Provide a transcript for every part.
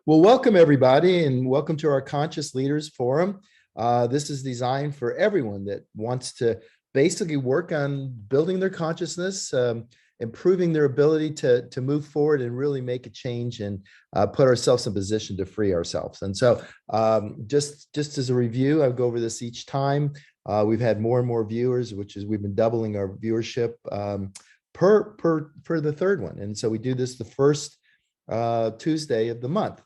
Well, welcome everybody, and welcome to our Conscious Leaders Forum. This is designed for everyone that wants to basically work on building their consciousness, improving their ability to move forward and really make a change and put ourselves in position to free ourselves. And so, just as a review, I go over this each time. We've had more and more viewers, which is we've been doubling our viewership per the third one. And so we do this the first Tuesday of the month.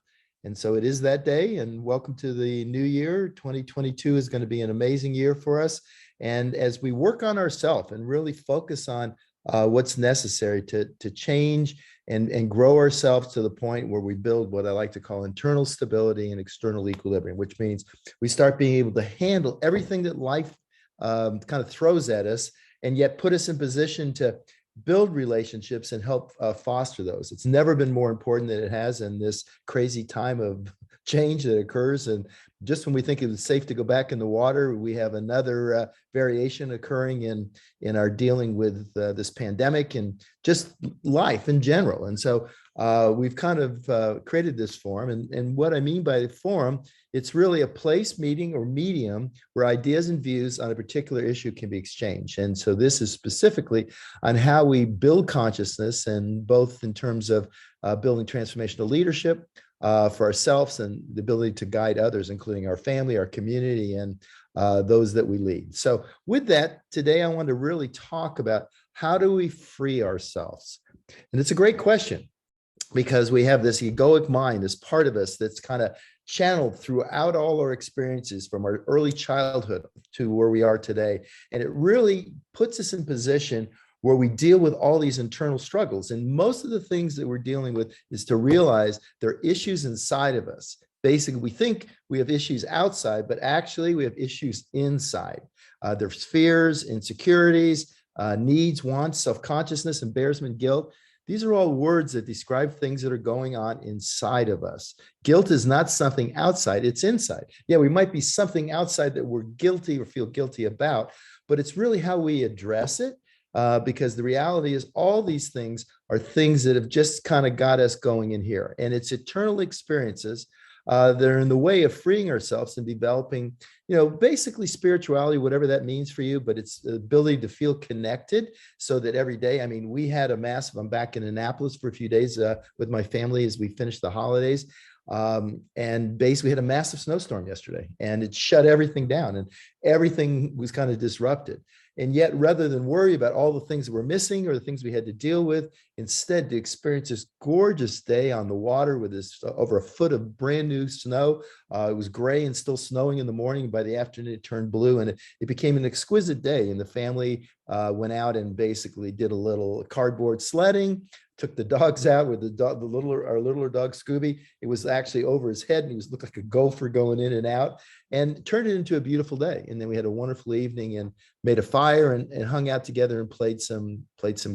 And so it is that day, and welcome to the new year. 2022 is going to be an amazing year for us. And as we work on ourselves and really focus on what's necessary to change and grow ourselves to the point where we build what I like to call internal stability and external equilibrium, which means we start being able to handle everything that life kind of throws at us, and yet put us in position to build relationships and help foster those. It's never been more important than it has in this crazy time of change that occurs. And just when we think it was safe to go back in the water, we have another variation occurring in our dealing with this pandemic and just life in general. And so we've kind of created this forum. And what I mean by the forum, it's really a place, meeting, or medium where ideas and views on a particular issue can be exchanged. And so this is specifically on how we build consciousness, and both in terms of building transformational leadership for ourselves and the ability to guide others, including our family, our community, and those that we lead. So with that, today I want to really talk about how do we free ourselves? And it's a great question, because we have this egoic mind, this part of us that's kind of channeled throughout all our experiences from our early childhood to where we are today. And it really puts us in position where we deal with all these internal struggles. And most of the things that we're dealing with is to realize there are issues inside of us. Basically, we think we have issues outside, but actually we have issues inside. There's fears, insecurities, needs, wants, self-consciousness, embarrassment, guilt. These are all words that describe things that are going on inside of us. Guilt is not something outside, it's inside. Yeah, we might be something outside that we're guilty or feel guilty about, but it's really how we address it. Because the reality is all these things are things that have just kind of got us going in here. And it's eternal experiences that are in the way of freeing ourselves and developing, basically spirituality, whatever that means for you, but it's the ability to feel connected so that every day, I mean, we had a massive, I'm back in Annapolis for a few days with my family as we finished the holidays. And basically had a massive snowstorm yesterday, and it shut everything down and everything was kind of disrupted. And yet, rather than worry about all the things that we're missing or the things we had to deal with, instead to experience this gorgeous day on the water with this over a foot of brand new snow. It was gray and still snowing in the morning. By the afternoon, it turned blue, and it became an exquisite day. And the family went out and basically did a little cardboard sledding, took the dogs out with our littler dog Scooby. It was actually over his head, and he looked like a gopher going in and out, and turned it into a beautiful day. And then we had a wonderful evening and made a fire and hung out together and played some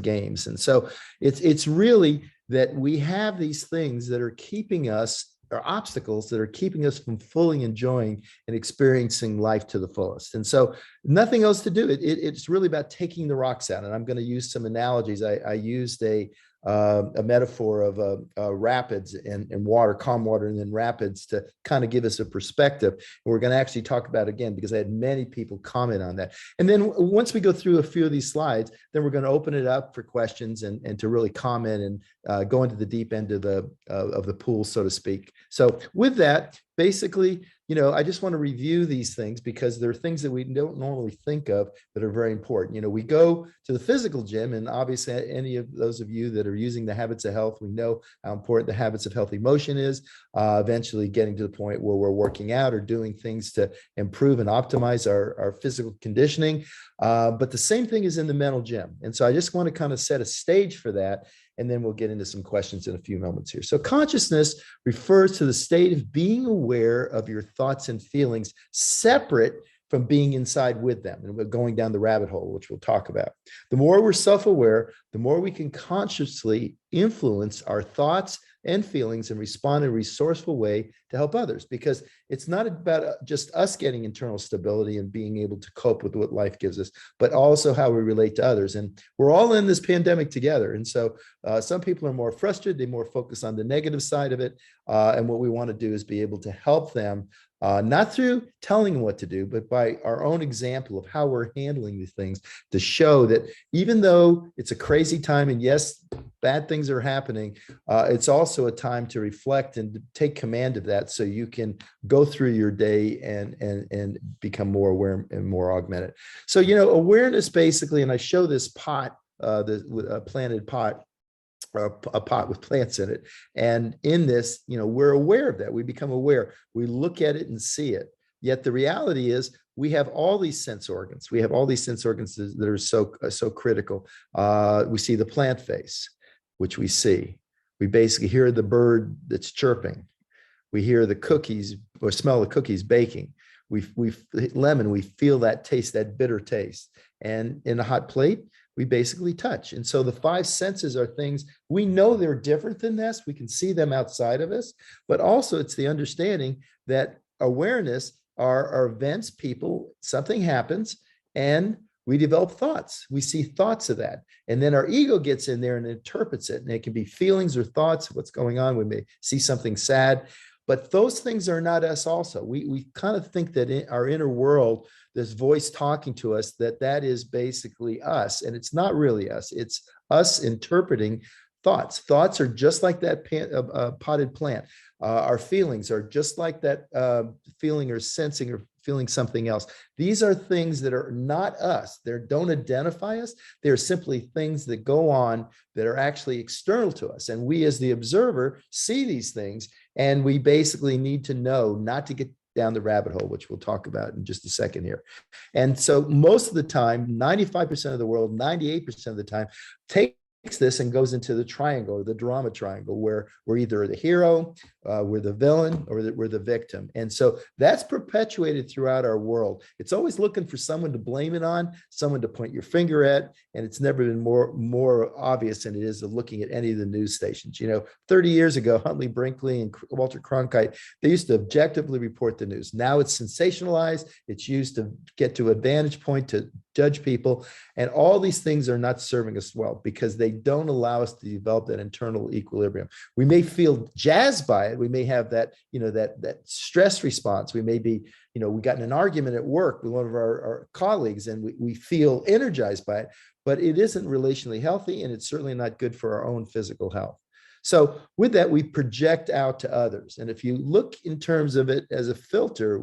games. And so it's really that we have these things that are keeping us, or obstacles that are keeping us from fully enjoying and experiencing life to the fullest. And so nothing else to do. It's really about taking the rocks out. And I'm going to use some analogies. I used a metaphor of rapids and water, calm water, and then rapids to kind of give us a perspective. And we're going to actually talk about it again, because I had many people comment on that. And then once we go through a few of these slides, then we're going to open it up for questions and to really comment and go into the deep end of the pool, so to speak. So with that, basically, I just want to review these things because there are things that we don't normally think of that are very important. We go to the physical gym, and obviously any of those of you that are using the Habits of Health, we know how important the Habits of Healthy Motion is, eventually getting to the point where we're working out or doing things to improve and optimize our physical conditioning. But the same thing is in the mental gym. And so I just want to kind of set a stage for that. And then we'll get into some questions in a few moments here. So consciousness refers to the state of being aware of your thoughts and feelings separate from being inside with them. And we're going down the rabbit hole, which we'll talk about. The more we're self-aware, the more we can consciously influence our thoughts, and feelings and respond in a resourceful way to help others. Because it's not about just us getting internal stability and being able to cope with what life gives us, but also how we relate to others. And we're all in this pandemic together. And so some people are more frustrated, they more focus on the negative side of it. And what we want to do is be able to help them, not through telling them what to do, but by our own example of how we're handling these things, to show that even though it's a crazy time, and yes, bad things are happening, it's also a time to reflect and to take command of that, so you can go through your day and become more aware and more augmented. So, awareness basically, and I show this pot, the planted pot, or a pot with plants in it. And in this, we're aware of that. We become aware. We look at it and see it. Yet the reality is we have all these sense organs. We have all these sense organs that are so critical. We see the plant face, which we see. We basically hear the bird that's chirping. We hear the cookies or smell the cookies baking. We feel that taste, that bitter taste. And in a hot plate, we basically touch. And so the five senses are things we know they're different than this. We can see them outside of us, but also it's the understanding that awareness are events, people, something happens, and we develop thoughts. We see thoughts of that. And then our ego gets in there and interprets it. And it can be feelings or thoughts of what's going on. We may see something sad, but those things are not us also. We kind of think that in our inner world, this voice talking to us, that is basically us. And it's not really us. It's us interpreting thoughts. Thoughts are just like that potted plant. Our feelings are just like that feeling or sensing or feeling something else. These are things that are not us. They don't identify us. They're simply things that go on that are actually external to us. And we as the observer see these things, and we basically need to know not to get down the rabbit hole, which we'll talk about in just a second here. And so most of the time, 95% of the world, 98% of the time, takes this and goes into the triangle, or the drama triangle, where we're either the hero, we're the villain, or we're the victim. And so that's perpetuated throughout our world. It's always looking for someone to blame it on, someone to point your finger at, and it's never been more obvious than it is of looking at any of the news stations. 30 years ago, Huntley Brinkley and Walter Cronkite, they used to objectively report the news. Now it's sensationalized. It's used to get to a vantage point to judge people. And all these things are not serving us well, because they don't allow us to develop that internal equilibrium. We may feel jazzed by it. We may have that, that stress response. We may be, we got in an argument at work with one of our colleagues, and we feel energized by it, but it isn't relationally healthy, and it's certainly not good for our own physical health. So with that, we project out to others. And if you look in terms of it as a filter,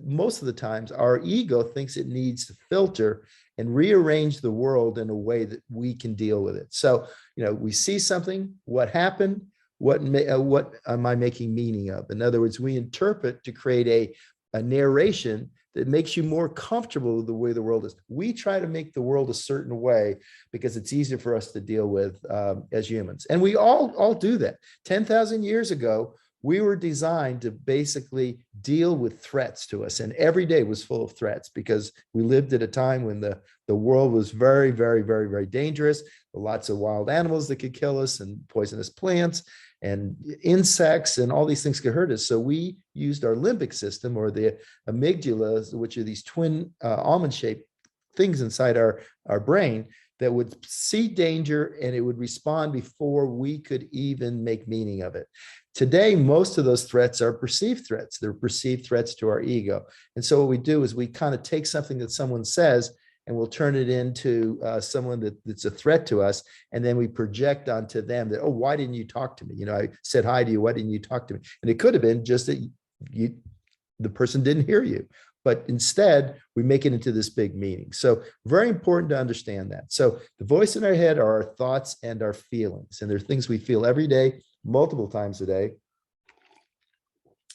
most of the times our ego thinks it needs to filter and rearrange the world in a way that we can deal with it. So, we see something, what happened, what am I making meaning of? In other words, we interpret to create a narration that makes you more comfortable with the way the world is. We try to make the world a certain way because it's easier for us to deal with as humans. And we all do that. 10,000 years ago, we were designed to basically deal with threats to us. And every day was full of threats, because we lived at a time when the world was very, very, very, very dangerous. Lots of wild animals that could kill us, and poisonous plants and insects, and all these things could hurt us. So we used our limbic system, or the amygdala, which are these twin almond-shaped things inside our brain, that would see danger and it would respond before we could even make meaning of it. Today, most of those threats are perceived threats. They're perceived threats to our ego. And so what we do is we kind of take something that someone says, and we'll turn it into someone that's a threat to us. And then we project onto them that, oh, why didn't you talk to me? I said hi to you. Why didn't you talk to me? And it could have been just that the person didn't hear you. But instead, we make it into this big meaning. So very important to understand that. So the voice in our head are our thoughts and our feelings. And they're things we feel every day, multiple times a day.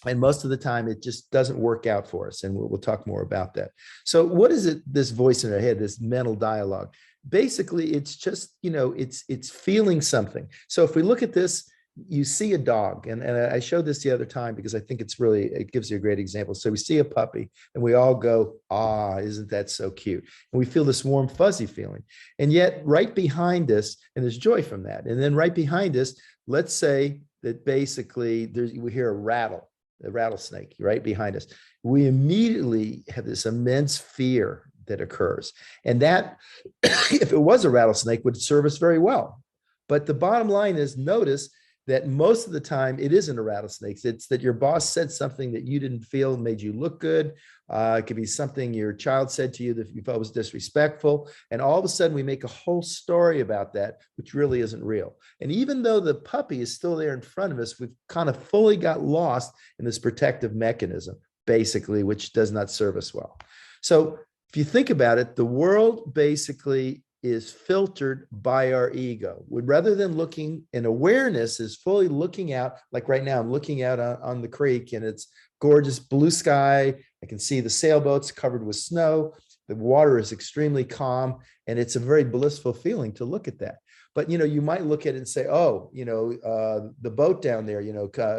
And most of the time, it just doesn't work out for us. And we'll talk more about that. So what is it, this voice in our head, this mental dialogue? Basically, it's just, it's feeling something. So if we look at this, you see a dog, and I showed this the other time because I think it gives you a great example. So we see a puppy and we all go, ah, isn't that so cute? And we feel this warm, fuzzy feeling. And yet right behind us, and there's joy from that. And then right behind us, let's say that basically we hear a rattlesnake right behind us. We immediately have this immense fear that occurs. And that, if it was a rattlesnake, would serve us very well. But the bottom line is, notice that most of the time it isn't a rattlesnake. It's that your boss said something that you didn't feel made you look good. It could be something your child said to you that you felt was disrespectful. And all of a sudden we make a whole story about that, which really isn't real. And even though the puppy is still there in front of us, we've kind of fully got lost in this protective mechanism, basically, which does not serve us well. So if you think about it, the world basically is filtered by our ego. Rather than looking, and awareness is fully looking out, like right now, I'm looking out on the creek and it's gorgeous blue sky. I can see the sailboats covered with snow. The water is extremely calm, and it's a very blissful feeling to look at that. But, you might look at it and say, oh, the boat down there,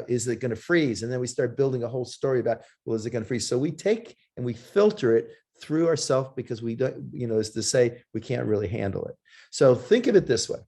is it going to freeze? And then we start building a whole story about, well, is it going to freeze? So we take and we filter it through ourselves because we don't, is to say we can't really handle it. So think of it this way.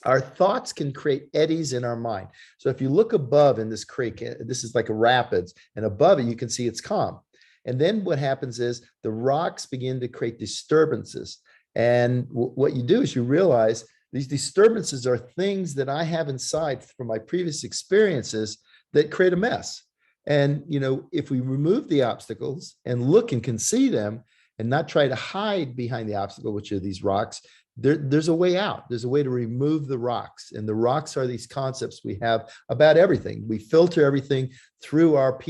Our thoughts can create eddies in our mind. So if you look above in this creek, this is like a rapids, and above it, you can see it's calm. And then what happens is the rocks begin to create disturbances. And what you do is you realize these disturbances are things that I have inside from my previous experiences that create a mess. And, if we remove the obstacles and look and can see them and not try to hide behind the obstacle, which are these rocks, there's a way out. There's a way to remove the rocks. And the rocks are these concepts we have about everything. We filter everything through our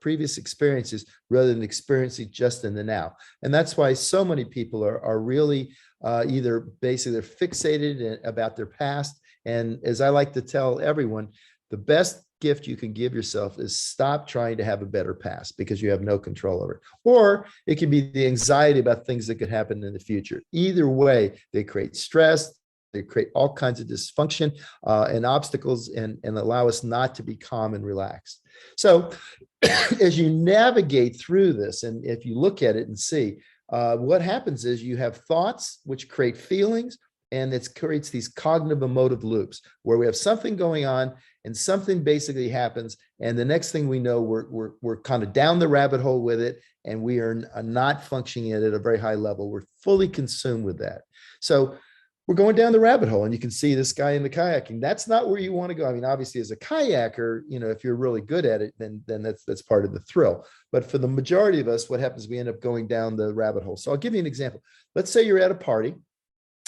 previous experiences rather than experiencing just in the now. And that's why so many people are really either basically they're fixated about their past. And as I like to tell everyone, the best gift you can give yourself is stop trying to have a better past because you have no control over it. Or it can be the anxiety about things that could happen in the future. Either way, they create stress, they create all kinds of dysfunction and obstacles and allow us not to be calm and relaxed. So as you navigate through this, and if you look at it and see, what happens is you have thoughts which create feelings, and it creates these cognitive emotive loops where we have something going on and something basically happens. And the next thing we know, we're kind of down the rabbit hole with it, and we are not functioning at a very high level. We're fully consumed with that. So we're going down the rabbit hole, and you can see this guy in the kayaking. That's not where you want to go. I mean, obviously as a kayaker, if you're really good at it, then that's part of the thrill. But for the majority of us, what happens, we end up going down the rabbit hole. So I'll give you an example. Let's say you're at a party,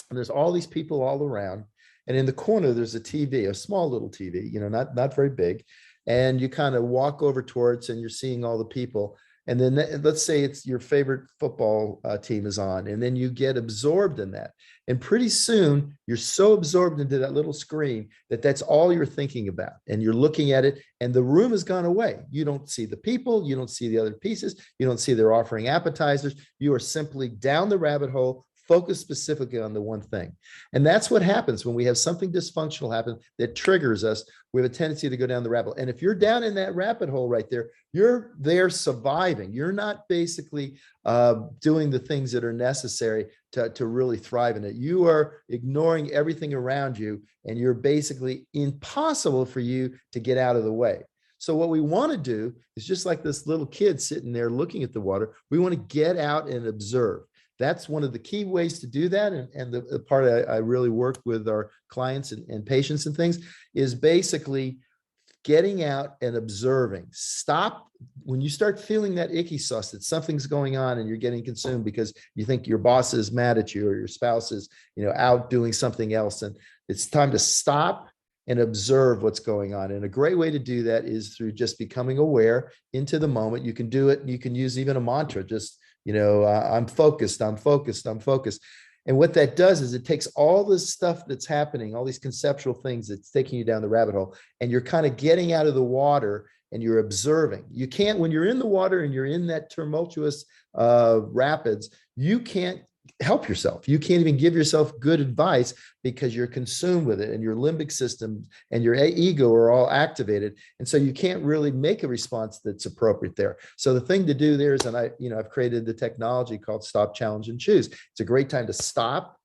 and there's all these people all around. And in the corner, there's a TV, a small little TV, not very big. And you kind of walk over towards and you're seeing all the people. And then let's say it's your favorite football team is on, and then you get absorbed in that. And pretty soon you're so absorbed into that little screen that that's all you're thinking about. And you're looking at it, and the room has gone away. You don't see the people, you don't see the other pieces, you don't see they're offering appetizers. You are simply down the rabbit hole, focus specifically on the one thing. And that's what happens when we have something dysfunctional happen that triggers us. We have a tendency to go down the rabbit hole. And if you're down in that rabbit hole right there, you're there surviving. You're not basically doing the things that are necessary to really thrive in it. You are ignoring everything around you, and you're basically impossible for you to get out of the way. So what we want to do is just like this little kid sitting there looking at the water, we want to get out and observe. That's one of the key ways to do that. And the part I really work with our clients and patients and things is basically getting out and observing. Stop when you start feeling that icky sauce that something's going on and you're getting consumed because you think your boss is mad at you or your spouse is, out doing something else. And it's time to stop and observe what's going on. And a great way to do that is through just becoming aware into the moment. You can do it. You can use even a mantra, just I'm focused, I'm focused, I'm focused. And what that does is it takes all this stuff that's happening, all these conceptual things that's taking you down the rabbit hole, and you're kind of getting out of the water and you're observing. You can't, when you're in the water and you're in that tumultuous rapids, you can't help yourself. You can't even give yourself good advice because you're consumed with it, and your limbic system and your ego are all activated. And so you can't really make a response that's appropriate there. So the thing to do there is, and I've created the technology called Stop, Challenge, and Choose. It's a great time to stop,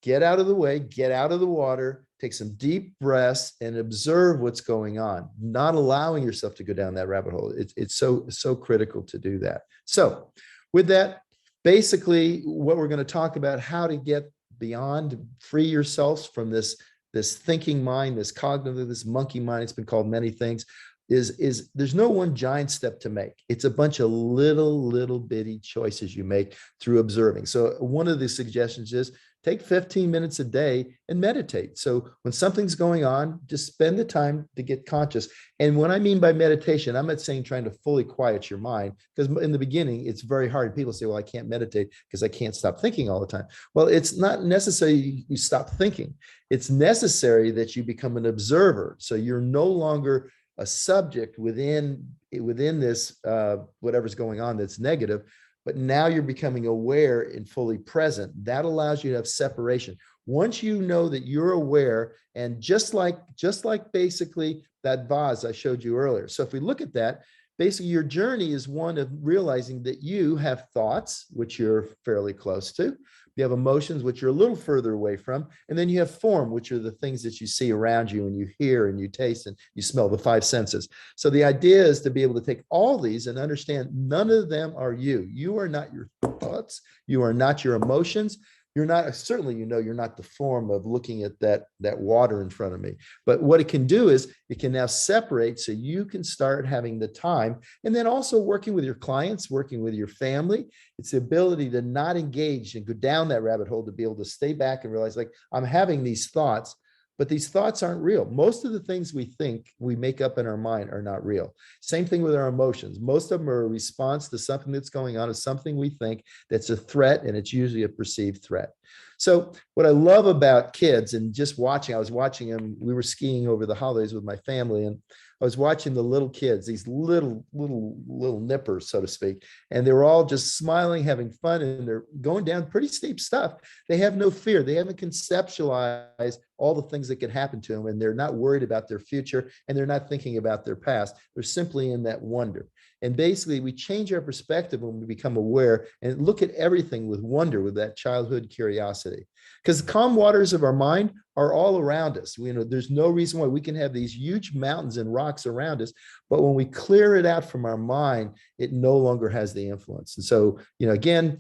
get out of the way, get out of the water, take some deep breaths and observe what's going on, not allowing yourself to go down that rabbit hole. It's so critical to do that. So with that, basically what we're going to talk about, how to get beyond, free yourselves from this thinking mind, this cognitive, this monkey mind. It's been called many things. Is there's no one giant step to make. It's a bunch of little bitty choices you make through observing. So one of the suggestions is take 15 minutes a day and meditate. So when something's going on, just spend the time to get conscious. And what I mean by meditation, I'm not saying trying to fully quiet your mind, because in the beginning, it's very hard. People say, well, I can't meditate because I can't stop thinking all the time. Well, it's not necessary you stop thinking. It's necessary that you become an observer. So you're no longer a subject within this, whatever's going on that's negative, but now you're becoming aware and fully present. That allows you to have separation. Once you know that you're aware, and just like basically that vase I showed you earlier. So if we look at that, basically your journey is one of realizing that you have thoughts, which you're fairly close to. You have emotions, which you're a little further away from. And then you have form, which are the things that you see around you and you hear and you taste and you smell, the five senses. So the idea is to be able to take all these and understand none of them are you. You are not your thoughts. You are not your emotions. You're not, certainly, you're not the form of looking at that water in front of me. But what it can do is it can now separate, so you can start having the time, and then also working with your clients, working with your family. It's the ability to not engage and go down that rabbit hole, to be able to stay back and realize, like, I'm having these thoughts, but these thoughts aren't real. Most of the things we think we make up in our mind are not real. Same thing with our emotions. Most of them are a response to something that's going on, is something we think that's a threat, and it's usually a perceived threat. So what I love about kids, and just watching, I was watching them, we were skiing over the holidays with my family, and I was watching the little kids, these little nippers, so to speak, and they were all just smiling, having fun, and they're going down pretty steep stuff. They have no fear. They haven't conceptualized all the things that could happen to them, and they're not worried about their future, and they're not thinking about their past. They're simply in that wonder. And basically, we change our perspective when we become aware and look at everything with wonder, with that childhood curiosity. Because the calm waters of our mind are all around us. There's no reason why we can have these huge mountains and rocks around us, but when we clear it out from our mind, it no longer has the influence. And so, again,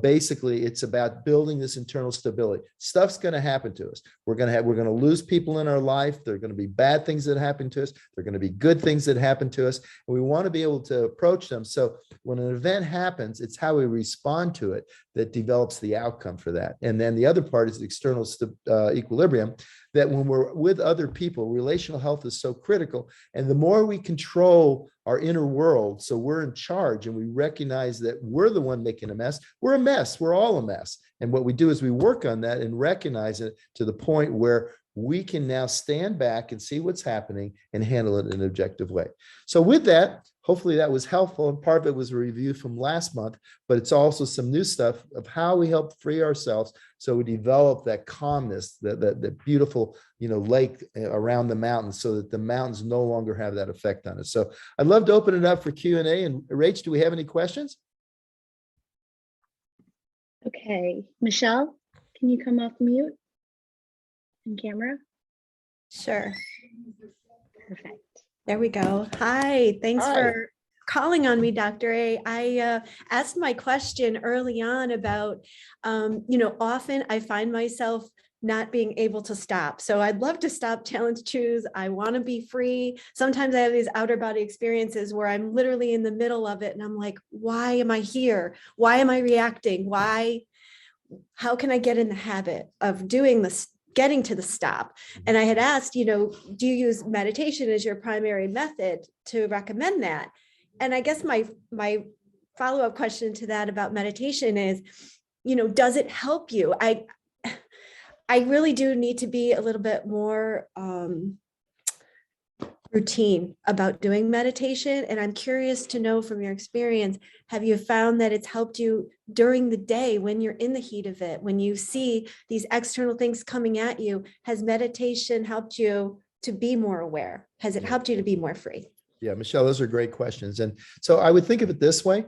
basically, it's about building this internal stability. Stuff's going to happen to us. We're going to lose people in our life. There are going to be bad things that happen to us. There are going to be good things that happen to us. And we want to be able to approach them. So when an event happens, it's how we respond to it that develops the outcome for that. And then the other part is the external equilibrium, that when we're with other people, relational health is so critical. And the more we control our inner world, so we're in charge, and we recognize that we're the one making a mess. We're a mess. We're all a mess. And what we do is we work on that and recognize it to the point where we can now stand back and see what's happening and handle it in an objective way. So with that, hopefully that was helpful. And part of it was a review from last month, but it's also some new stuff of how we help free ourselves, so we develop that calmness, that beautiful, lake around the mountains, so that the mountains no longer have that effect on us. So I'd love to open it up for Q&A. And Rach, do we have any questions? Okay, Michelle, can you come off mute and camera? Sure. Perfect. There we go. Hi, thanks Hi. for calling on me, Dr. A. I asked my question early on about, often I find myself not being able to stop. So I'd love to stop, challenge, choose. I want to be free. Sometimes I have these outer body experiences where I'm literally in the middle of it and I'm like, why am I here? Why am I reacting? How can I get in the habit of doing this, getting to the stop? And I had asked, do you use meditation as your primary method to recommend that? And I guess my follow-up question to that about meditation is, does it help you? I really do need to be a little bit more routine about doing meditation. And I'm curious to know from your experience, have you found that it's helped you during the day when you're in the heat of it, when you see these external things coming at you? Has meditation helped you to be more aware? Has it Yeah. helped you to be more free? Yeah, Michelle, those are great questions. And so I would think of it this way.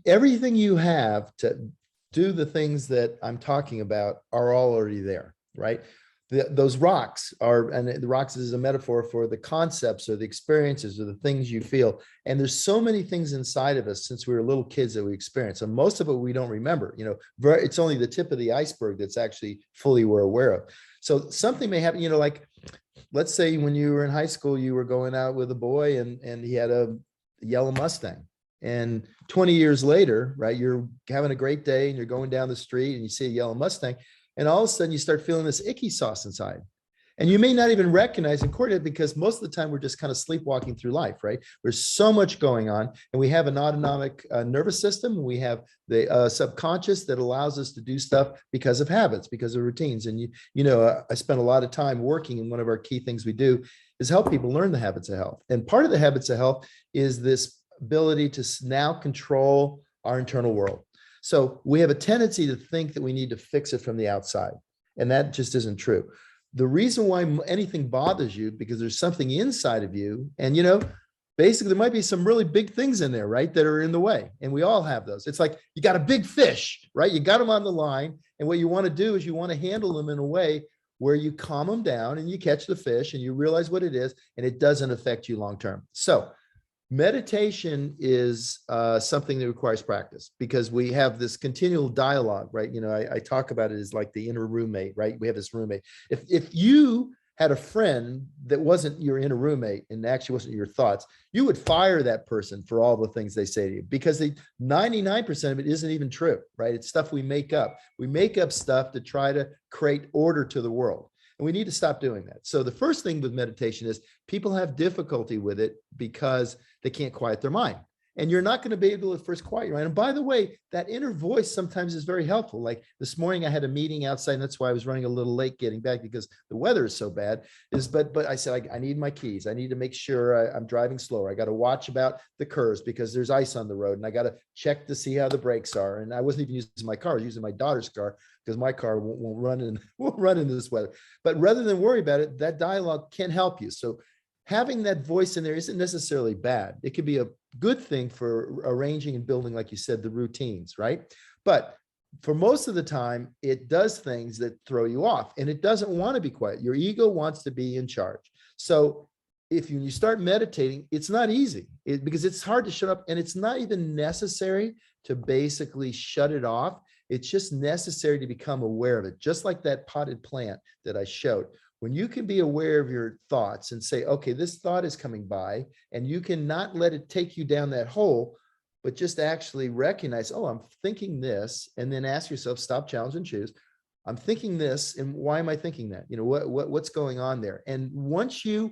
Everything you have to do the things that I'm talking about are all already there, right? Those rocks are, and the rocks is a metaphor for the concepts or the experiences or the things you feel. And there's so many things inside of us since we were little kids that we experience. And most of it we don't remember, it's only the tip of the iceberg that's actually fully we're aware of. So something may happen, like, let's say when you were in high school, you were going out with a boy and he had a yellow Mustang. And 20 years later, right, you're having a great day and you're going down the street and you see a yellow Mustang. And all of a sudden you start feeling this icky sauce inside. And you may not even recognize and coordinate because most of the time we're just kind of sleepwalking through life, right? There's so much going on. And we have an autonomic nervous system. We have the subconscious that allows us to do stuff because of habits, because of routines. And I spent a lot of time working, and one of our key things we do is help people learn the habits of health. And part of the habits of health is this ability to now control our internal world. So we have a tendency to think that we need to fix it from the outside, and that just isn't true. The reason why anything bothers you, because there's something inside of you, and basically there might be some really big things in there, right, that are in the way, and we all have those. It's like you got a big fish, right? You got them on the line, and what you want to do is you want to handle them in a way where you calm them down and you catch the fish and you realize what it is, and it doesn't affect you long term. So meditation is something that requires practice, because we have this continual dialogue, right? I talk about it as like the inner roommate, right? We have this roommate. If you had a friend that wasn't your inner roommate and actually wasn't your thoughts, you would fire that person for all the things they say to you, because 99% of it isn't even true, right? It's stuff we make up. We make up stuff to try to create order to the world. And we need to stop doing that. So the first thing with meditation is people have difficulty with it because they can't quiet their mind. And you're not going to be able to first quiet your mind. And by the way, that inner voice sometimes is very helpful. Like this morning, I had a meeting outside, and that's why I was running a little late getting back, because the weather is so bad. But I said, I need my keys. I need to make sure I'm driving slower. I got to watch about the curves because there's ice on the road, and I got to check to see how the brakes are. And I wasn't even using my car; I was using my daughter's car, because my car won't run in this weather. But rather than worry about it, that dialogue can help you. So having that voice in there isn't necessarily bad. It could be a good thing for arranging and building, like you said, the routines, right? But for most of the time, it does things that throw you off, and it doesn't want to be quiet. Your ego wants to be in charge. So if you start meditating, it's not easy because it's hard to shut up, and it's not even necessary to basically shut it off. It's just necessary to become aware of it, just like that potted plant that I showed. When you can be aware of your thoughts and say, okay, this thought is coming by, and you can not let it take you down that hole, but just actually recognize, oh, I'm thinking this, and then ask yourself, stop, challenge, and choose. I'm thinking this, and why am I thinking that? What's going on there? And once you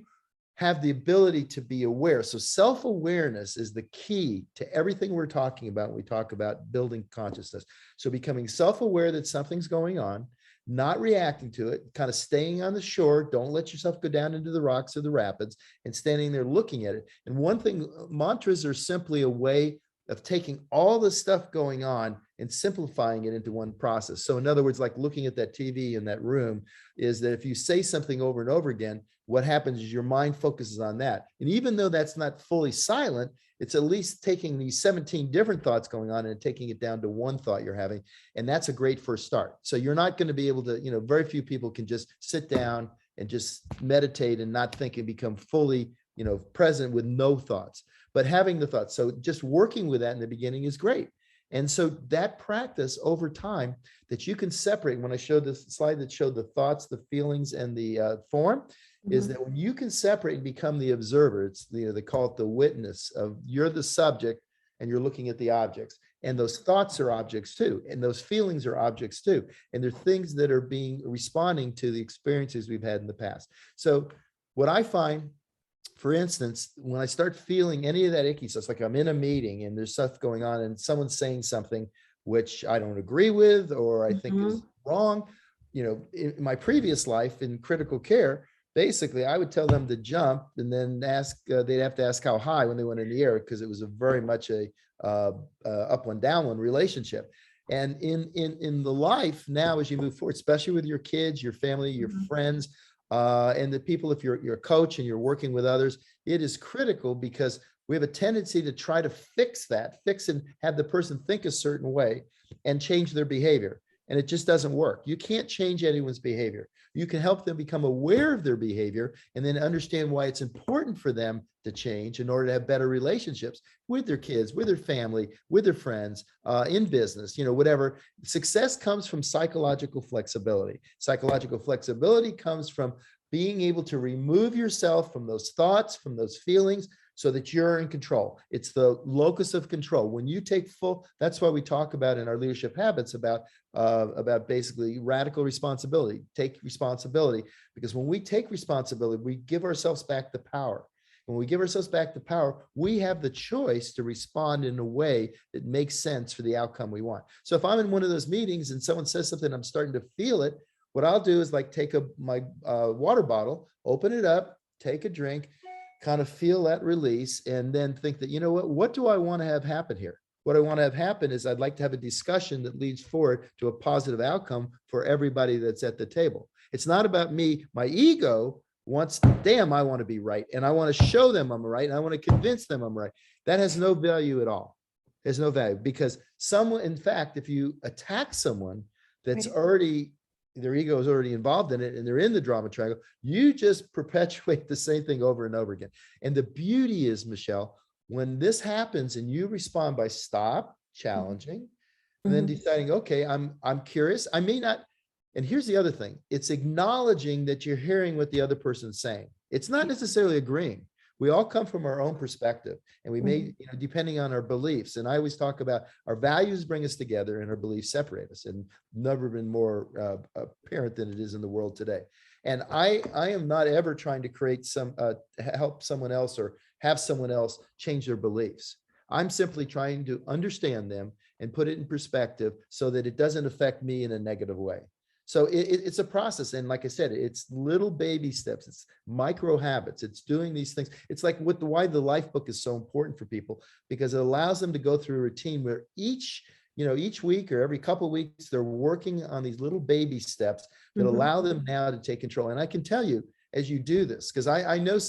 have the ability to be aware, so self-awareness is the key to everything we're talking about when we talk about building consciousness. So becoming self-aware that something's going on, not reacting to it, kind of staying on the shore. Don't let yourself go down into the rocks or the rapids, and standing there looking at it. And one thing, mantras are simply a way of taking all the stuff going on and simplifying it into one process. So in other words, like looking at that TV in that room, is that if you say something over and over again, what happens is your mind focuses on that. And even though that's not fully silent, it's at least taking these 17 different thoughts going on and taking it down to one thought you're having. And that's a great first start. So you're not going to be able to, very few people can just sit down and just meditate and not think and become fully, present with no thoughts, but having the thoughts. So just working with that in the beginning is great. And so that practice over time that you can separate, when I showed this slide that showed the thoughts, the feelings, and the form, is that when you can separate and become the observer, it's they call it the witness of, you're the subject and you're looking at the objects, and those thoughts are objects too, and those feelings are objects too, and they're things that are responding to the experiences we've had in the past. So what I find, for instance, when I start feeling any of that icky, so it's like I'm in a meeting and there's stuff going on and someone's saying something which I don't agree with or I think is wrong. In my previous life in critical care, basically I would tell them to jump and then ask, they'd have to ask how high when they went in the air, because it was a very much a up one, down one relationship. And in the life now, as you move forward, especially with your kids, your family, your friends, and the people, if you're a coach and you're working with others, it is critical, because we have a tendency to try to fix and have the person think a certain way and change their behavior. And it just doesn't work. You can't change anyone's behavior. You can help them become aware of their behavior and then understand why it's important for them to change in order to have better relationships with their kids, with their family, with their friends, in business, whatever. Success comes from psychological flexibility. Psychological flexibility comes from being able to remove yourself from those thoughts, from those feelings, so that you're in control. It's the locus of control. When you take full, that's why we talk about in our leadership habits about basically radical responsibility. Take responsibility, because when we take responsibility, we give ourselves back the power. When we give ourselves back the power, we have the choice to respond in a way that makes sense for the outcome we want. So if I'm in one of those meetings and someone says something, I'm starting to feel it, what I'll do is like take my water bottle, open it up, take a drink, kind of feel that release, and then think that, what do I want to have happen here? What I want to have happen is I'd like to have a discussion that leads forward to a positive outcome for everybody that's at the table. It's not about me. My ego wants, damn, I want to be right. And I want to show them I'm right. And I want to convince them I'm right. That has no value at all. There's no value, because someone, in fact, if you attack someone that's already, their ego is already involved in it and they're in the drama triangle, you just perpetuate the same thing over and over again. And the beauty is, Michelle, when this happens and you respond by stop, challenging, and then deciding, okay, I'm curious. I may not, and here's the other thing, it's acknowledging that you're hearing what the other person's saying. It's not necessarily agreeing. We all come from our own perspective, and we may, depending on our beliefs. And I always talk about our values bring us together and our beliefs separate us, and never been more apparent than it is in the world today. And I am not ever trying to create help someone else or have someone else change their beliefs. I'm simply trying to understand them and put it in perspective so that it doesn't affect me in a negative way. So it's a process. And like I said, it's little baby steps. It's micro habits. It's doing these things. It's like why the life book is so important for people, because it allows them to go through a routine where each week or every couple of weeks, they're working on these little baby steps that allow them now to take control. And I can tell you, as you do this, because I know,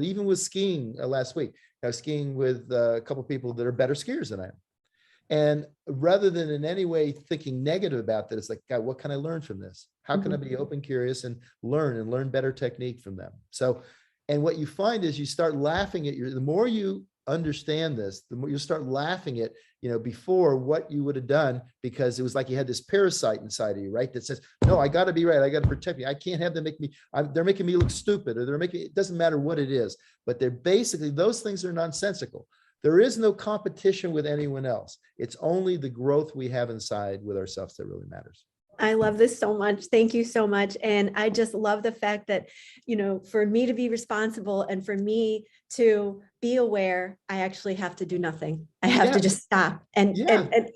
even with skiing last week, I was skiing with a couple of people that are better skiers than I am. And rather than in any way thinking negative about that, it's like, God, what can I learn from this? How can I be open, curious, and learn better technique from them? So, and what you find is you start laughing at the more you understand this, the more you start laughing at, before what you would have done, because it was like you had this parasite inside of you, right? That says, no, I got to be right. I got to protect me. I can't have them they're making me look stupid, or it doesn't matter what it is, but they're basically, those things are nonsensical. There is no competition with anyone else. It's only the growth we have inside with ourselves that really matters. I love this so much. Thank you so much. And I just love the fact that, for me to be responsible and for me to be aware, I actually have to do nothing. I have to just stop and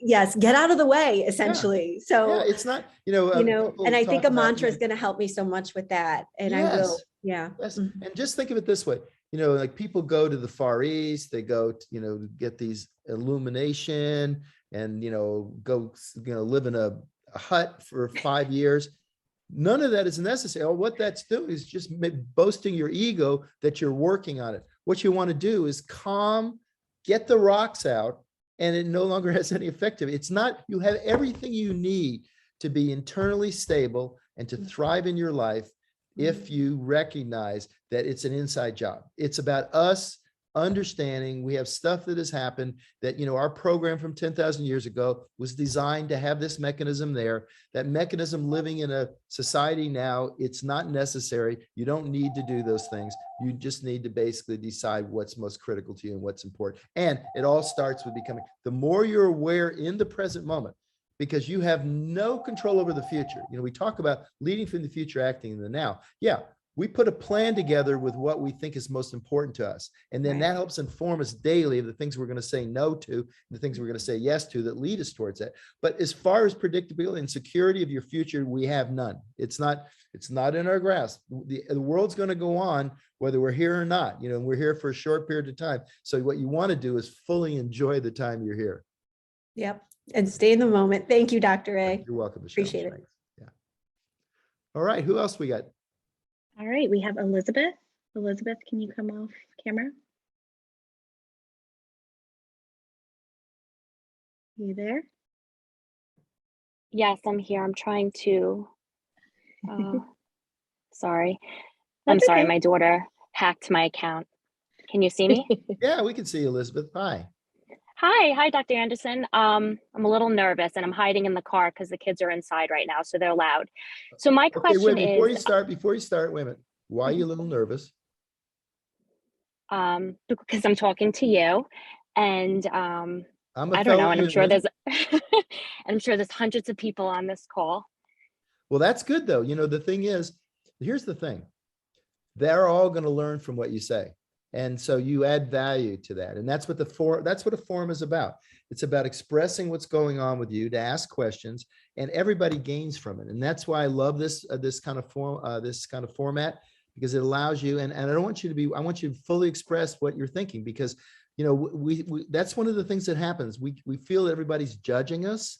yes, get out of the way, essentially. So it's not, and I think a mantra is going to help me so much with that. And I will. Yeah. Yes. And just think of it this way. Like people go to the Far East, they go, get these illumination and, go, live in a hut for 5 years. None of that is necessary. What that's doing is just boasting your ego that you're working on it. What you want to do is calm, get the rocks out, and it no longer has any effect. It's not, you have everything you need to be internally stable and to thrive in your life if you recognize that it's an inside job. It's about us understanding we have stuff that has happened that, our program from 10,000 years ago was designed to have this mechanism there. That mechanism living in a society now, it's not necessary. You don't need to do those things. You just need to basically decide what's most critical to you and what's important. And it all starts with becoming, the more you're aware in the present moment, because you have no control over the future. We talk about leading from the future, acting in the now. Yeah, we put a plan together with what we think is most important to us. And then Right. that helps inform us daily of the things we're going to say no to, the things we're going to say yes to that lead us towards that. But as far as predictability and security of your future, we have none. It's not in our grasp. The world's going to go on whether we're here or not, and we're here for a short period of time. So what you want to do is fully enjoy the time you're here. Yep. And stay in the moment. Thank you, Dr. A. You're welcome, Michelle. Appreciate it. Thanks. Yeah. All right. Who else we got? All right, we have Elizabeth. Elizabeth, can you come off camera? You there? Yes, I'm here. I'm trying to, sorry. I'm That's sorry, okay. my daughter hacked my account. Can you see me? Yeah, we can see Elizabeth. Hi. Hi, Dr. Anderson. I'm a little nervous and I'm hiding in the car because the kids are inside right now, so they're loud. So my Okay, question wait, before is, you start, wait a minute. Why are you a little nervous? because I'm talking to you, and I'm a I don't know, fellow and I'm sure human. there's hundreds of people on this call. Well, that's good though. The thing is, here's the thing. They're all going to learn from what you say. And so you add value to that. And that's what a forum is about. It's about expressing what's going on with you, to ask questions, and everybody gains from it. And that's why I love this kind of format, because it allows you, and I don't want you to I want you to fully express what you're thinking, because we that's one of the things that happens. We feel that everybody's judging us,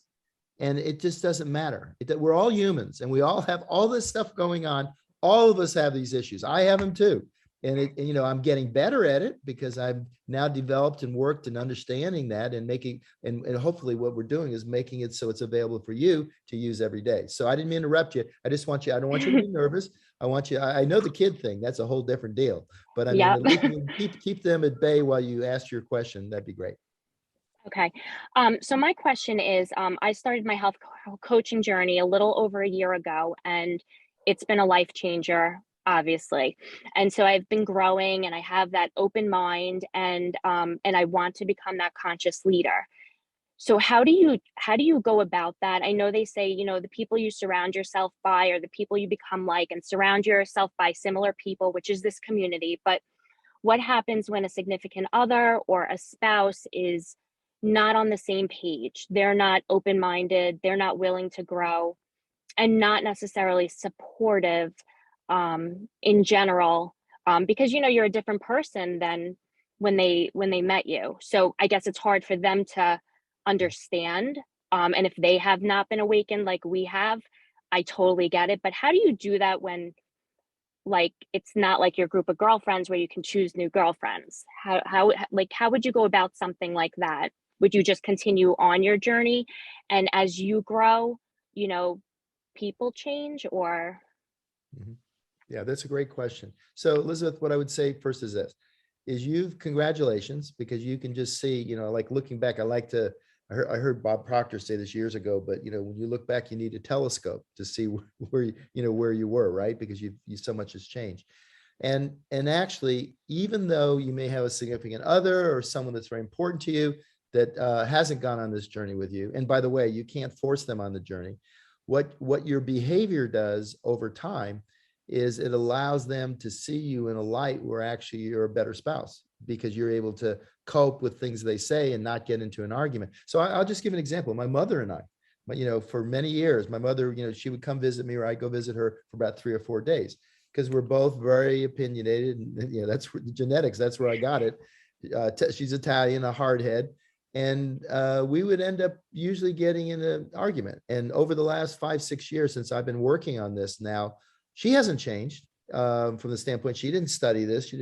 and it just doesn't matter. We're all humans, and we all have all this stuff going on. All of us have these issues. I have them too. And I'm getting better at it because I've now developed and worked in understanding that and making, and hopefully what we're doing is making it so it's available for you to use every day. So I didn't mean to interrupt you. I don't want you to be nervous. I know the kid thing, that's a whole different deal, but I mean, Yep. at least you can keep them at bay while you ask your question. That'd be great. Okay. So my question is, I started my health coaching journey a little over a year ago, and it's been a life changer, obviously. And so I've been growing, and I have that open mind, and I want to become that conscious leader. So how do you go about that? I know they say, the people you surround yourself by are the people you become like, and surround yourself by similar people, which is this community. But what happens when a significant other or a spouse is not on the same page? They're not open-minded, they're not willing to grow, and not necessarily supportive in general, because you're a different person than when they met you. So I guess it's hard for them to understand, and if they have not been awakened like we have, I totally get it. But how do you do that when, like, it's not like your group of girlfriends where you can choose new girlfriends? How would you go about something like that? Would you just continue on your journey, and as you grow, people change, or? Mhm. Yeah, that's a great question. So Elizabeth, what I would say first is this, congratulations, because you can just see, like looking back, I heard Bob Proctor say this years ago, but when you look back, you need a telescope to see where you were, right? Because you so much has changed. And actually, even though you may have a significant other or someone that's very important to you that hasn't gone on this journey with you, and by the way, you can't force them on the journey. What your behavior does over time is it allows them to see you in a light where actually you're a better spouse, because you're able to cope with things they say and not get into an argument. So I'll just give an example. My mother and I, for many years, my mother, she would come visit me, or I'd go visit her for about 3 or 4 days, because we're both very opinionated, and that's the genetics. That's where I got it. She's Italian, a hard head. And we would end up usually getting in an argument. And over the last 5, 6 years since I've been working on this now, she hasn't changed from the standpoint, she didn't study this,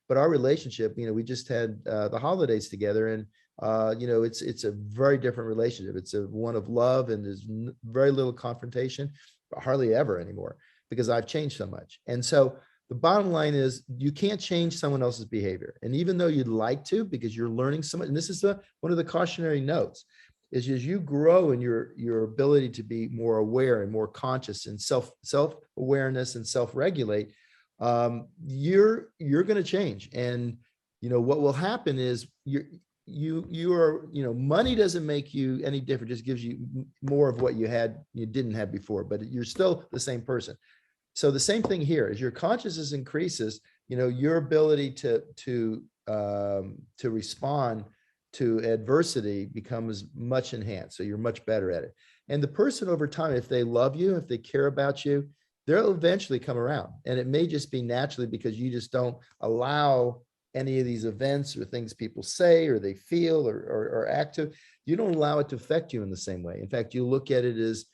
but our relationship, we just had the holidays together, and it's a very different relationship. It's a one of love, and there's very little confrontation, hardly ever anymore, because I've changed so much. And so the bottom line is, you can't change someone else's behavior. And even though you'd like to, because you're learning so much, and this is one of the cautionary notes, is as you grow in your ability to be more aware and more conscious and self-awareness and self-regulate, you're going to change. And what will happen is you are, money doesn't make you any different, just gives you more of what you didn't have before, but you're still the same person. So the same thing here, as your consciousness increases, your ability to respond to adversity becomes much enhanced. So you're much better at it. And the person over time, if they love you, if they care about you, they'll eventually come around. And it may just be naturally because you just don't allow any of these events or things people say or they feel or act to, you don't allow it to affect you in the same way. In fact, you look at it as,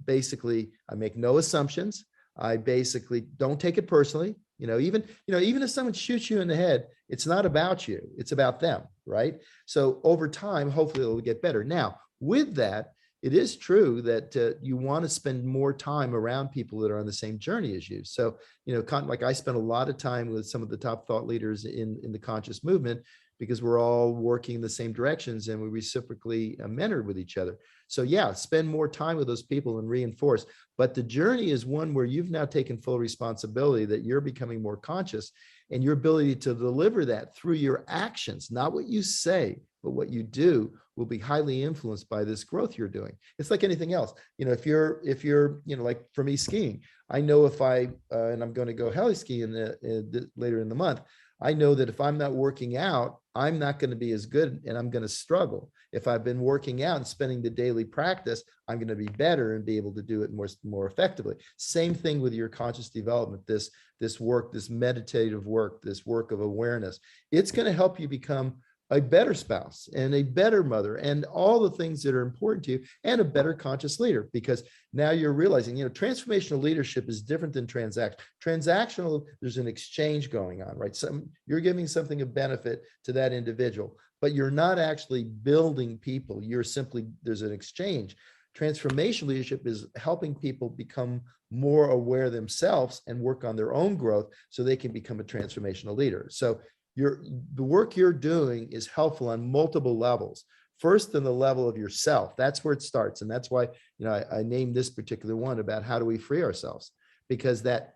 basically, I make no assumptions. I basically don't take it personally. Even if someone shoots you in the head, it's not about you, it's about them, right? So over time, hopefully it'll get better. Now, with that, it is true that you want to spend more time around people that are on the same journey as you. So, like I spent a lot of time with some of the top thought leaders in the conscious movement because we're all working in the same directions and we reciprocally mentor with each other. So yeah, spend more time with those people and reinforce. But the journey is one where you've now taken full responsibility that you're becoming more conscious, and your ability to deliver that through your actions, not what you say, but what you do, will be highly influenced by this growth you're doing. It's like anything else. If you're, like for me skiing, I know if and I'm going to go heli ski later in the month, I know that if I'm not working out, I'm not going to be as good and I'm going to struggle. If I've been working out and spending the daily practice, I'm going to be better and be able to do it more effectively. Same thing with your conscious development, this work, this meditative work, this work of awareness. It's going to help you become a better spouse and a better mother and all the things that are important to you, and a better conscious leader, because now you're realizing, transformational leadership is different than transactional. There's an exchange going on, right? You're giving something of benefit to that individual, but you're not actually building people. There's an exchange. Transformational leadership is helping people become more aware themselves and work on their own growth so they can become a transformational leader. So the work you're doing is helpful on multiple levels. First, on the level of yourself, that's where it starts. And that's why, I named this particular one about how do we free ourselves, because that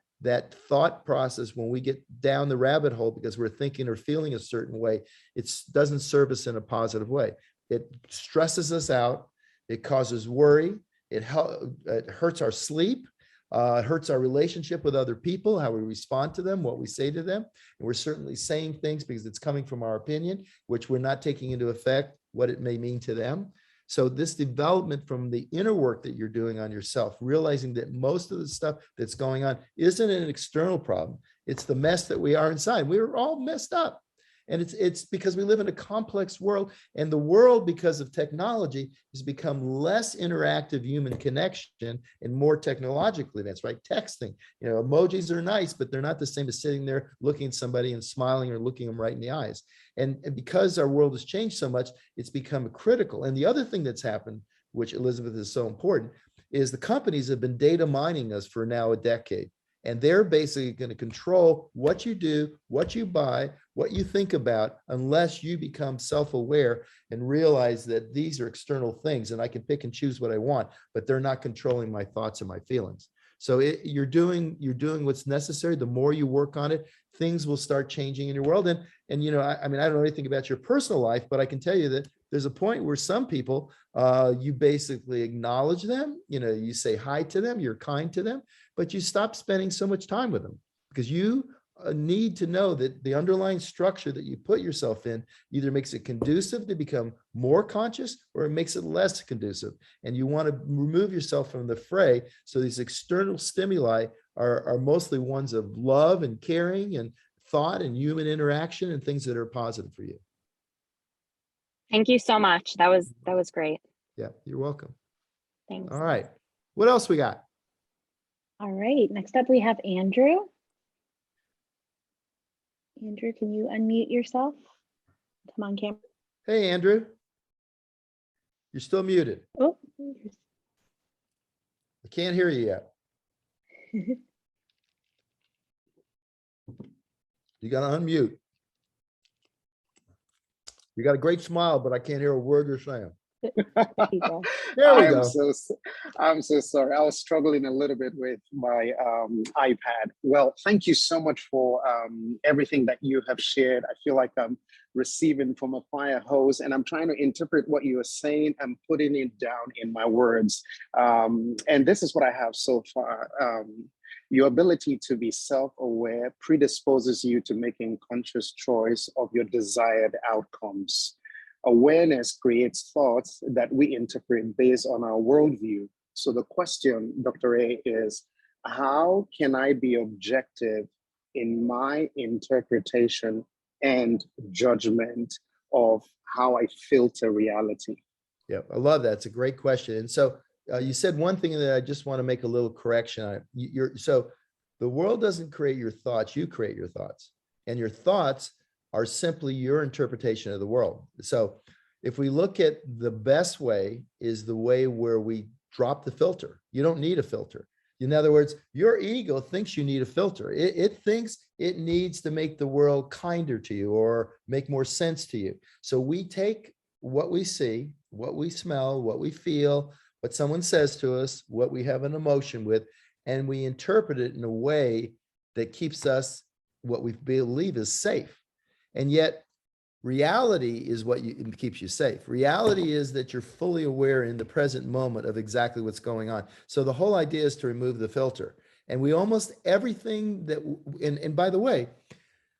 thought process, when we get down the rabbit hole because we're thinking or feeling a certain way, it doesn't serve us in a positive way. It stresses us out. It causes worry. It hurts our sleep. It hurts our relationship with other people, how we respond to them, what we say to them. And we're certainly saying things because it's coming from our opinion, which we're not taking into effect what it may mean to them. So this development from the inner work that you're doing on yourself, realizing that most of the stuff that's going on isn't an external problem. It's the mess that we are inside. We're all messed up. And it's because we live in a complex world, and the world, because of technology, has become less interactive human connection and more technologically advanced, right? Texting, emojis are nice, but they're not the same as sitting there looking at somebody and smiling or looking them right in the eyes. And because our world has changed so much, it's become critical. And the other thing that's happened, which Elizabeth is so important, is the companies have been data mining us for now a decade. And they're basically going to control what you do, what you buy, what you think about, unless you become self-aware and realize that these are external things and I can pick and choose what I want, but they're not controlling my thoughts and my feelings. So you're doing what's necessary. The more you work on it, things will start changing in your world. And I don't know anything about your personal life, but I can tell you that there's a point where some people, you basically acknowledge them, you say hi to them, you're kind to them, but you stop spending so much time with them because you need to know that the underlying structure that you put yourself in either makes it conducive to become more conscious or it makes it less conducive. And you want to remove yourself from the fray. So these external stimuli are mostly ones of love and caring and thought and human interaction and things that are positive for you. Thank you so much. That was great. Yeah, you're welcome. Thanks. All right. What else we got? All right, next up we have Andrew. Andrew, can you unmute yourself? Come on, camera. Hey, Andrew. You're still muted. Oh, I can't hear you yet. You got to unmute. You got a great smile, but I can't hear a word you're saying. There you go. There we I am go. I'm so sorry. I was struggling a little bit with my iPad. Well, thank you so much for everything that you have shared. I feel like I'm receiving from a fire hose, and I'm trying to interpret what you are saying and putting it down in my words. And this is what I have so far. Your ability to be self-aware predisposes you to making conscious choice of your desired outcomes. Awareness creates thoughts that we interpret based on our worldview. So the question, Dr. A, is how can I be objective in my interpretation and judgment of how I filter reality? Yeah, I love that. It's a great question. And so you said one thing that I just want to make a little correction on. So the world doesn't create your thoughts, you create your thoughts. And your thoughts are simply your interpretation of the world. So if we look at the best way is the way where we drop the filter. You don't need a filter. In other words, your ego thinks you need a filter. It thinks it needs to make the world kinder to you or make more sense to you. So we take what we see, what we smell, what we feel, what someone says to us, what we have an emotion with, and we interpret it in a way that keeps us what we believe is safe. And yet reality is what keeps you safe. Reality is that you're fully aware in the present moment of exactly what's going on. So the whole idea is to remove the filter. And we almost everything that, and by the way,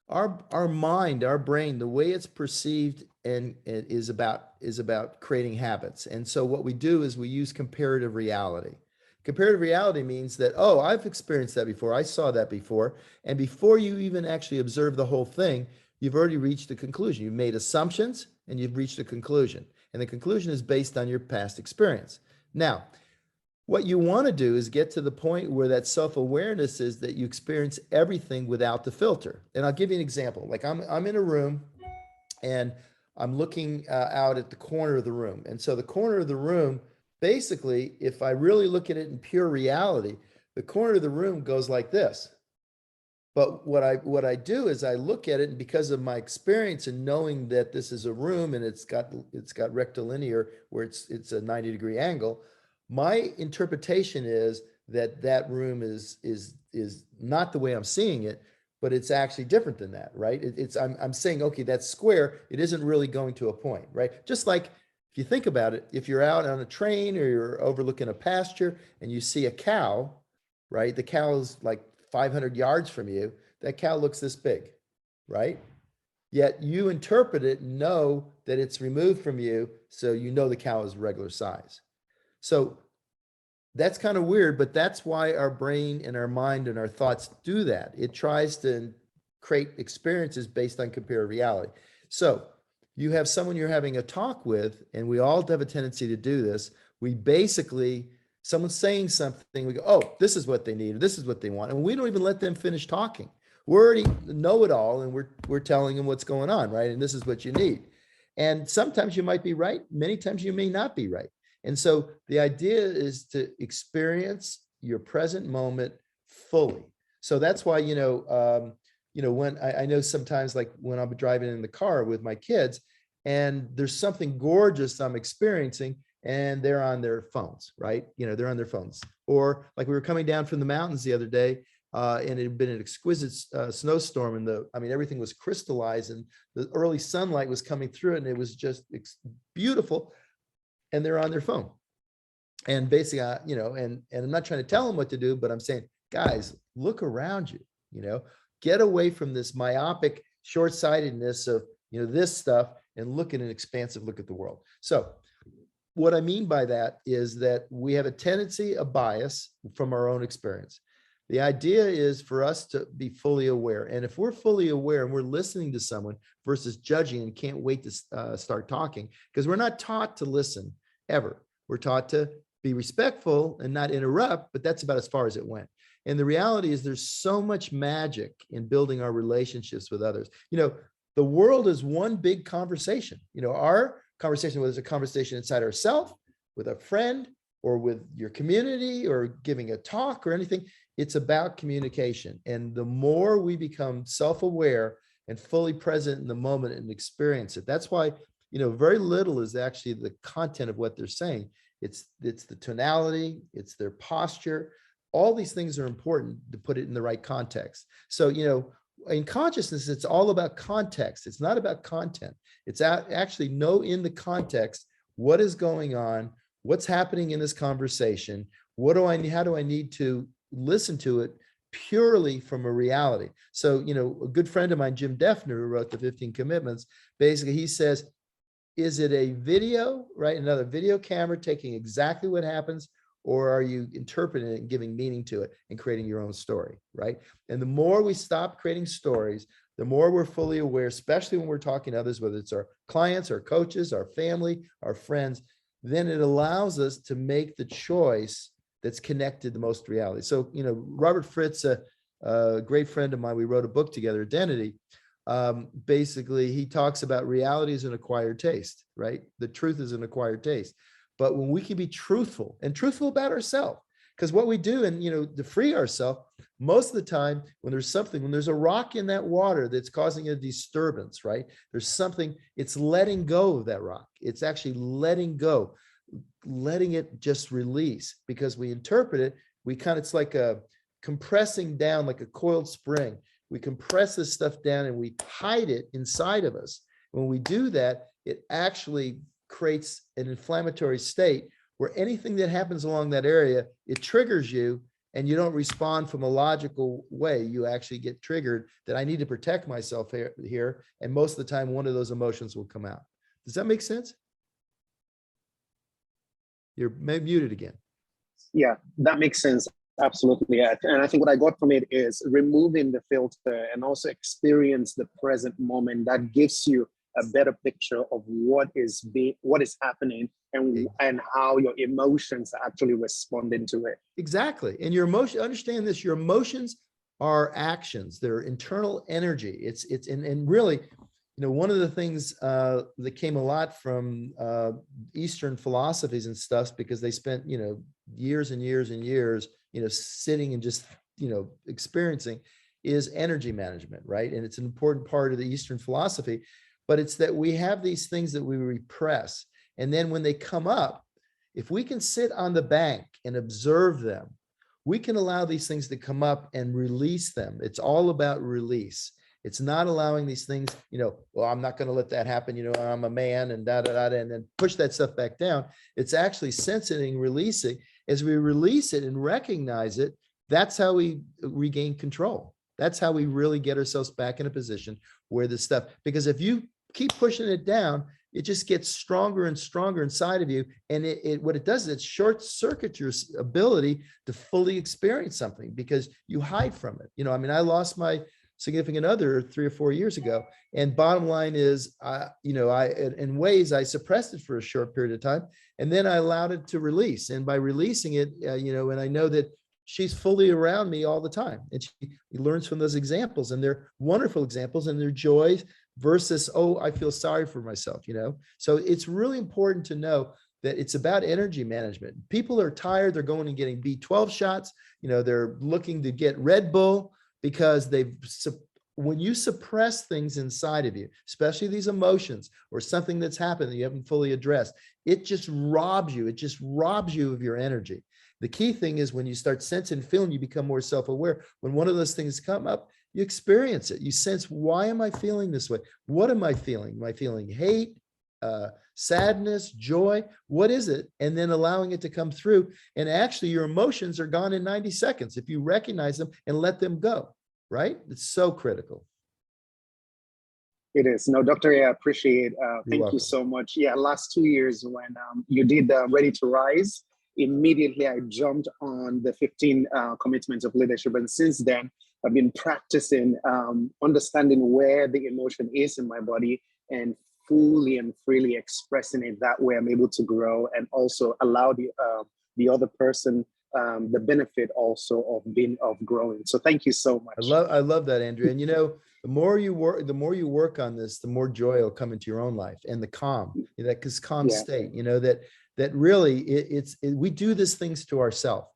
our mind, our brain, the way it's perceived and it is about creating habits. And so what we do is we use comparative reality. Comparative reality means that, oh, I've experienced that before. I saw that before. And before you even actually observe the whole thing, you've already reached a conclusion. You've made assumptions and you've reached a conclusion. And the conclusion is based on your past experience. Now, what you want to do is get to the point where that self-awareness is that you experience everything without the filter. And I'll give you an example. Like I'm in a room and I'm looking out at the corner of the room. And so the corner of the room, basically, if I really look at it in pure reality, the corner of the room goes like this. But what I do is I look at it, and because of my experience and knowing that this is a room and it's got rectilinear where it's a 90-degree angle, my interpretation is that that room is not the way I'm seeing it, but it's actually different than that, right? I'm saying, okay, that's square. It isn't really going to a point, right? Just like if you think about it, if you're out on a train or you're overlooking a pasture and you see a cow, right? The cow is like 500 yards from you. That cow looks this big, right? Yet you interpret it and know that it's removed from you, so you know the cow is regular size. So that's kind of weird, but that's why our brain and our mind and our thoughts do that. It tries to create experiences based on comparative reality. So you have someone you're having a talk with, and we all have a tendency to do this. We basically, someone's saying something, we go, oh, this is what they need, or this is what they want. And we don't even let them finish talking. We already know it all, and we're telling them what's going on, right? And this is what you need. And sometimes you might be right. Many times you may not be right. And so the idea is to experience your present moment fully. So that's why, when I know sometimes, like when I'm driving in the car with my kids and there's something gorgeous I'm experiencing and they're on their phones, right? They're on their phones. Or like we were coming down from the mountains the other day and it had been an exquisite snowstorm and everything was crystallized and the early sunlight was coming through it and it was just beautiful. And they're on their phone. And basically, and I'm not trying to tell them what to do, but I'm saying, guys, look around you, get away from this myopic short-sightedness of, this stuff and look at an expansive look at the world. So what I mean by that is that we have a tendency, a bias from our own experience. The idea is for us to be fully aware. And if we're fully aware and we're listening to someone versus judging and can't wait to start talking, because we're not taught to listen ever. We're taught to be respectful and not interrupt, but that's about as far as it went. And the reality is there's so much magic in building our relationships with others. The world is one big conversation. Our conversation, whether it's a conversation inside ourselves, with a friend, or with your community, or giving a talk or anything, it's about communication. And the more we become self-aware and fully present in the moment and experience it, that's why, very little is actually the content of what they're saying. It's the tonality, it's their posture. All these things are important to put it in the right context. So, in consciousness, it's all about context. It's not about content. It's actually know in the context what is going on, what's happening in this conversation. How do I need to listen to it purely from a reality? So, a good friend of mine, Jim Defner, who wrote the 15 Commitments, basically he says, is it a video, right? Another video camera taking exactly what happens, or are you interpreting it and giving meaning to it and creating your own story, right? And the more we stop creating stories, the more we're fully aware, especially when we're talking to others, whether it's our clients, our coaches, our family, our friends, then it allows us to make the choice that's connected the most to reality. So, Robert Fritz, a great friend of mine, we wrote a book together, Identity. Basically, he talks about reality is an acquired taste, right? The truth is an acquired taste. But when we can be truthful about ourselves, because what we do, and to free ourselves, most of the time when there's a rock in that water that's causing a disturbance, right? There's something, it's letting go of that rock. It's actually letting go, letting it just release, because we interpret it, it's like a compressing down, like a coiled spring. We compress this stuff down and we hide it inside of us. When we do that, it actually creates an inflammatory state where anything that happens along that area, it triggers you, and you don't respond from a logical way. You actually get triggered that I need to protect myself here. And most of the time, one of those emotions will come out. Does that make sense? You're muted again. Yeah, that makes sense. Absolutely. Yeah. And I think what I got from it is removing the filter and also experience the present moment. That gives you a better picture of what is happening and how your emotions are actually responding to it. Exactly. And your emotion, understand this, your emotions are actions. They're internal energy. And really, one of the things that came a lot from Eastern philosophies and stuff, because they spent, years and years and years, sitting and just, experiencing, is energy management, right? And it's an important part of the Eastern philosophy, but it's that we have these things that we repress. And then when they come up, if we can sit on the bank and observe them, we can allow these things to come up and release them. It's all about release. It's not allowing these things, well, I'm not going to let that happen. I'm a man and and then push that stuff back down. It's actually sensing, releasing. As we release it and recognize it, that's how we regain control. That's how we really get ourselves back in a position where the stuff, because if you keep pushing it down, it just gets stronger and stronger inside of you. And what it does is it short circuits your ability to fully experience something, because you hide from it. I lost my significant other 3 or 4 years ago. And bottom line is, in ways I suppressed it for a short period of time, and then I allowed it to release. And by releasing it, and I know that she's fully around me all the time, and she learns from those examples, and they're wonderful examples, and they're joys versus, oh, I feel sorry for myself, So it's really important to know that it's about energy management. People are tired. They're going and getting B12 shots. They're looking to get Red Bull, because when you suppress things inside of you, especially these emotions or something that's happened that you haven't fully addressed, it just robs you. It just robs you of your energy. The key thing is when you start sensing, feeling, you become more self-aware. When one of those things come up, you experience it. You sense, why am I feeling this way? What am I feeling? Am I feeling hate, sadness, joy? What is it? And then allowing it to come through. And actually your emotions are gone in 90 seconds if you recognize them and let them go, right? It's so critical. It is. No, Dr. A, I appreciate thank welcome. you so much. Yeah, last 2 years when you did Ready to Rise, immediately I jumped on the 15 commitments of leadership. And since then, I've been practicing understanding where the emotion is in my body and fully and freely expressing it. That way I'm able to grow and also allow the other person the benefit also of growing. So thank you so much. I love that, Andrew. And the more you work on this, the more joy will come into your own life, and the calm, that calm state, that really we do these things to ourselves.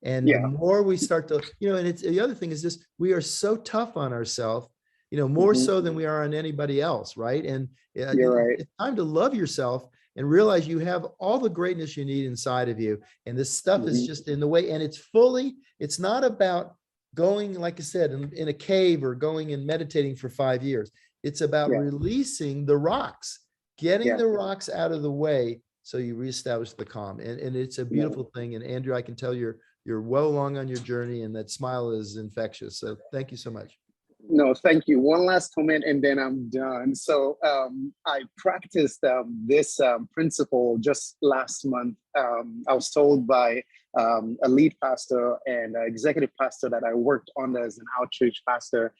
And the more we start to, and it's the other thing is this, we are so tough on ourselves more Mhm. so than we are on anybody else, right? And You're right. it's time to love yourself and realize you have all the greatness you need inside of you. And this stuff is Mhm. just in the way. And it's not about going, like I said, in a cave or going and meditating for 5 years. It's about Yeah. releasing the rocks, getting Yeah. the rocks out of the way so you reestablish the calm. And it's a Yeah. beautiful thing. And Andrew, I can tell you're well along on your journey, and that smile is infectious. So thank you so much. No, thank you. One last comment and then I'm done. So I practiced this principle just last month. I was told by a lead pastor and executive pastor that I worked under as an outreach pastor.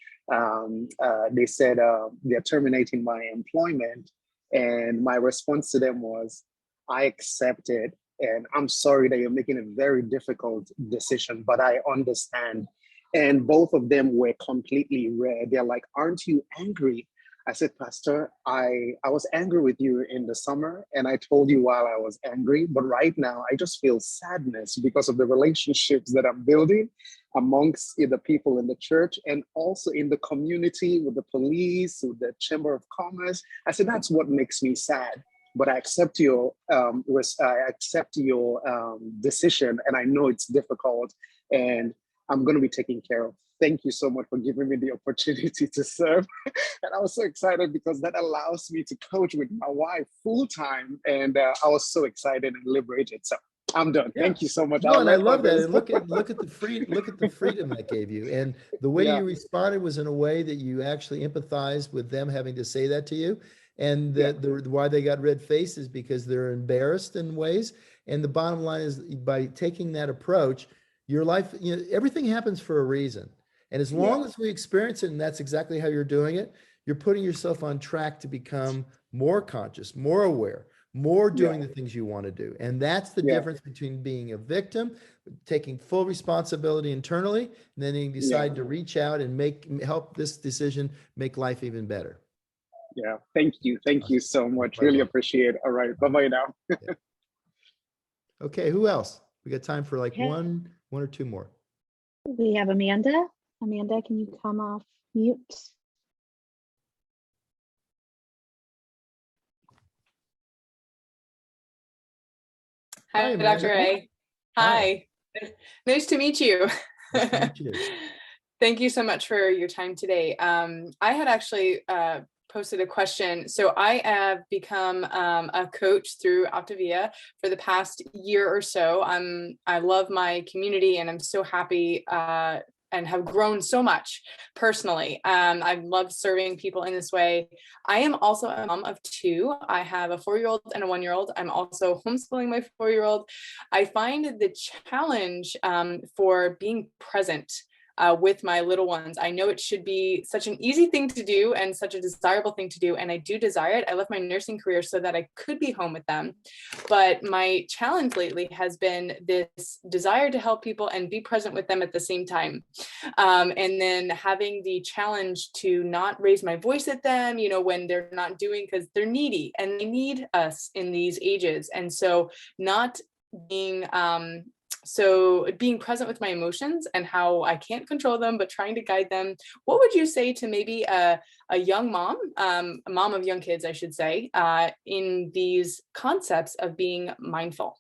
They said they're terminating my employment. And my response to them was, I accept it. And I'm sorry that you're making a very difficult decision, but I understand. And both of them were completely red. They're like, aren't you angry? I said, Pastor, I was angry with you in the summer, and I told you while I was angry, but right now I just feel sadness because of the relationships that I'm building amongst the people in the church and also in the community with the police, with the Chamber of Commerce. I said, that's what makes me sad. But I accept your decision, and I know it's difficult, and I'm going to be taken care of. Thank you so much for giving me the opportunity to serve. And I was so excited because that allows me to coach with my wife full time. And I was so excited and liberated. So I'm done. Yeah. Thank you so much. No, I'll and I let love that. others. And look at the freedom that gave you. And the way Yeah. you responded was in a way that you actually empathized with them having to say that to you. And Yeah. why they got red faces because they're embarrassed in ways. And the bottom line is, by taking that approach, your life, everything happens for a reason. And as long Yeah. as we experience it, and that's exactly how you're doing it, you're putting yourself on track to become more conscious, more aware, more doing Yeah. the things you want to do. And that's the Yeah. difference between being a victim, taking full responsibility internally, and then you decide to reach out and help this decision make life even better. Yeah. Thank you. Thank you so much. Quite Really welcome. appreciate it. All right. Bye-bye now. Okay, who else? We got time for like Okay. one or two more. We have Amanda. Amanda, can you come off mute? Hi, Amanda. Dr. A. Hi. Nice to meet you. Nice to meet you. Thank you so much for your time today. I had actually posted a question. So I have become a coach through Optavia for the past year or so. I love my community and I'm so happy and have grown so much personally. I love serving people in this way. I am also a mom of two. I have a 4-year-old and a 1-year-old. I'm also homeschooling my 4-year-old. I find the challenge for being present with my little ones. I know it should be such an easy thing to do and such a desirable thing to do. And I do desire it. I left my nursing career so that I could be home with them. But my challenge lately has been this desire to help people and be present with them at the same time. And then having the challenge to not raise my voice at them, when they're not doing, because they're needy and they need us in these ages. And so not being being present with my emotions and how I can't control them, but trying to guide them. What would you say to maybe a young mom, a mom of young kids, I should say, in these concepts of being mindful?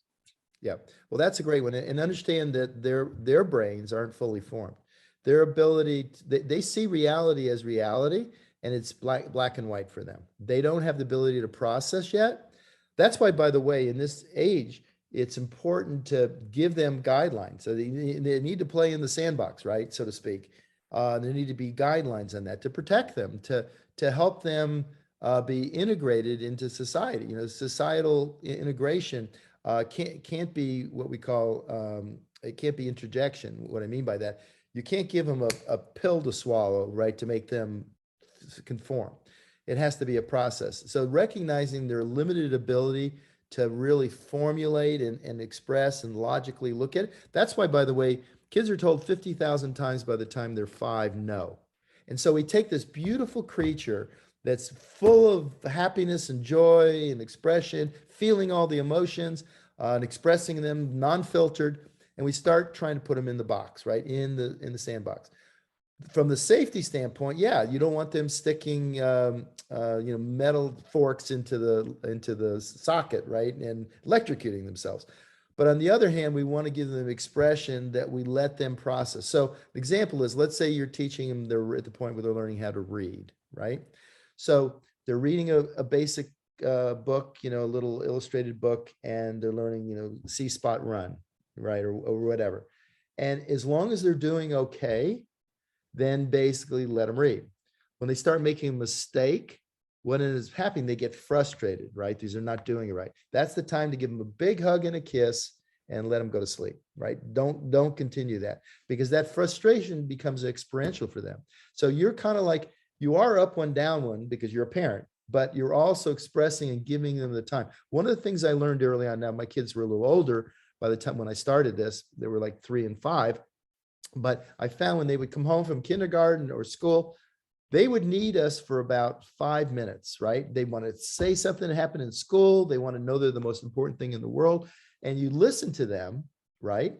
Yeah, well, that's a great one. And understand that their brains aren't fully formed. Their ability, they see reality as reality, and it's black and white for them. They don't have the ability to process yet. That's why, by the way, in this age, it's important to give them guidelines. So they need to play in the sandbox, right, so to speak. There need to be guidelines on that to protect them, to help them be integrated into society. Societal integration can't be what we call it can't be interjection. What I mean by that, you can't give them a pill to swallow, right, to make them conform. It has to be a process. So recognizing their limited ability to really formulate and express and logically look at it. That's why, by the way, kids are told 50,000 times by the time they're 5, no. And so we take this beautiful creature that's full of happiness and joy and expression, feeling all the emotions and expressing them non-filtered, and we start trying to put them in the box, right, in the sandbox. from the safety standpoint, yeah, you don't want them sticking, metal forks into the socket, right, and electrocuting themselves. But on the other hand, we want to give them expression that we let them process. So the example is, let's say you're teaching them, they're at the point where they're learning how to read, right? So they're reading a basic book, a little illustrated book, and they're learning, see spot run, right, or whatever. And as long as they're doing okay, then basically let them read. When they start making a mistake, what is happening, they get frustrated, right? These are not doing it right. That's the time to give them a big hug and a kiss and let them go to sleep, right? Don't continue that, because that frustration becomes experiential for them. So you're kind of like, you are up one, down one, because you're a parent, but you're also expressing and giving them the time. One of the things I learned early on, now my kids were a little older by the time when I started this, they were like 3 and 5. But I found when they would come home from kindergarten or school, they would need us for about 5 minutes, right? They want to say something that happened in school. They want to know they're the most important thing in the world. And you listen to them, right?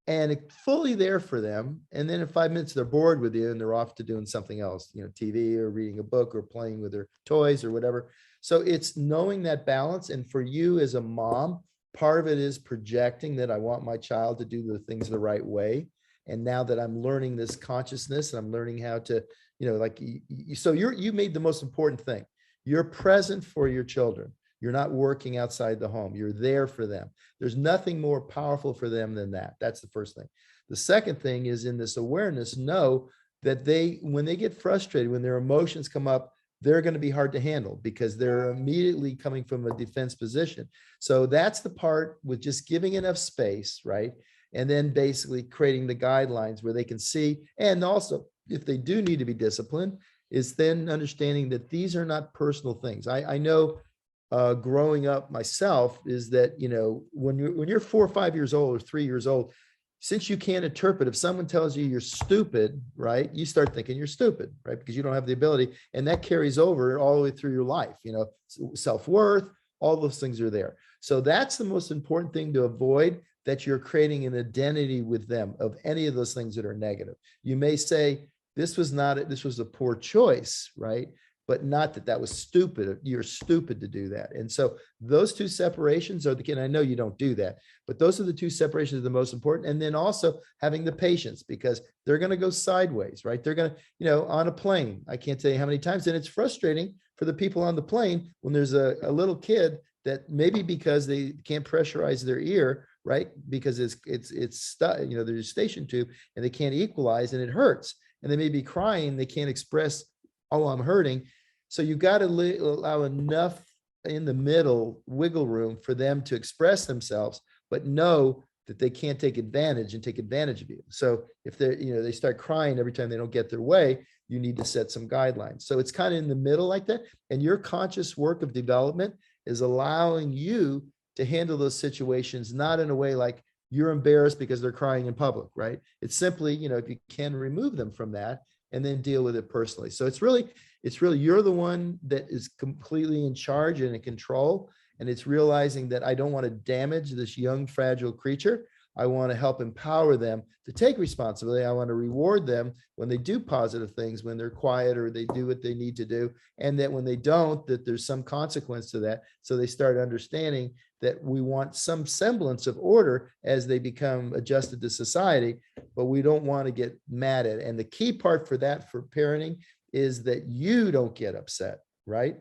And fully there for them. And then in 5 minutes, they're bored with you and they're off to doing something else, TV or reading a book or playing with their toys or whatever. So it's knowing that balance. And for you as a mom, part of it is projecting that I want my child to do the things the right way. And now that I'm learning this consciousness, and I'm learning how to, so you made the most important thing. You're present for your children. You're not working outside the home. You're there for them. There's nothing more powerful for them than that. That's the first thing. The second thing is, in this awareness, know that when they get frustrated, when their emotions come up, they're going to be hard to handle because they're immediately coming from a defense position. So that's the part with just giving enough space, right? And then basically creating the guidelines where they can see. And also, if they do need to be disciplined, is then understanding that these are not personal things. I know growing up myself is that, when you're 4 or 5 years old or 3 years old, since you can't interpret, if someone tells you you're stupid, right, you start thinking you're stupid, right? Because you don't have the ability, and that carries over all the way through your life, self-worth, all those things are there. So that's the most important thing to avoid, that you're creating an identity with them of any of those things that are negative. You may say, this was a poor choice, right? But not that was stupid. You're stupid to do that. And so those two separations are the key. And I know you don't do that, but those are the two separations that are the most important. And then also having the patience, because they're going to go sideways, right? They're going to, on a plane, I can't tell you how many times, and it's frustrating for the people on the plane when there's a little kid that maybe because they can't pressurize their ear, right? Because it's stuck, there's a station tube and they can't equalize and it hurts. And they may be crying, they can't express, oh, I'm hurting. So you got to allow enough in the middle wiggle room for them to express themselves, but know that they can't take advantage of you. So if they start crying every time they don't get their way, you need to set some guidelines. So it's kind of in the middle like that. And your conscious work of development is allowing you to handle those situations, not in a way like you're embarrassed because they're crying in public, right? It's simply, if you can remove them from that and then deal with it personally. So it's really, you're the one that is completely in charge and in control. And it's realizing that I don't want to damage this young, fragile creature. I want to help empower them to take responsibility. I want to reward them when they do positive things, when they're quiet or they do what they need to do. And that when they don't, that there's some consequence to that. So they start understanding that we want some semblance of order as they become adjusted to society, but we don't want to get mad at it. And the key part for that, for parenting, is that you don't get upset, right?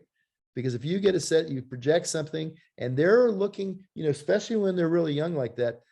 Because if you get upset, you project something, and they're looking, especially when they're really young like that,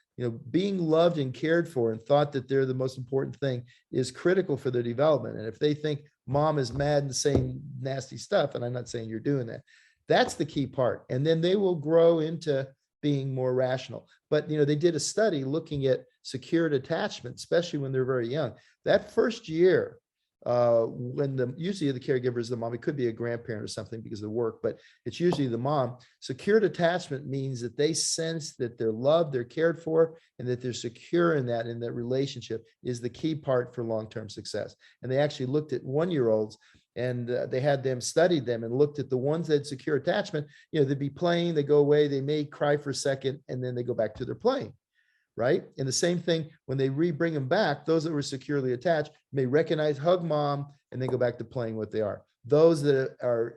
being loved and cared for and thought that they're the most important thing is critical for their development. And if they think mom is mad and saying nasty stuff, and I'm not saying you're doing that, that's the key part. And then they will grow into being more rational. But, they did a study looking at secured attachment, especially when they're very young. That first year, when usually the caregiver is the mom, it could be a grandparent or something because of the work, but it's usually the mom. Secured attachment means that they sense that they're loved, they're cared for, and that they're secure in that relationship is the key part for long-term success. And they actually looked at 1-year-olds and they had them studied them and looked at the ones that had secure attachment. They'd be playing, they go away, they may cry for a second, and then they go back to their playing. right? And the same thing when they bring them back, those that were securely attached may recognize, hug mom, and then go back to playing what they are. Those that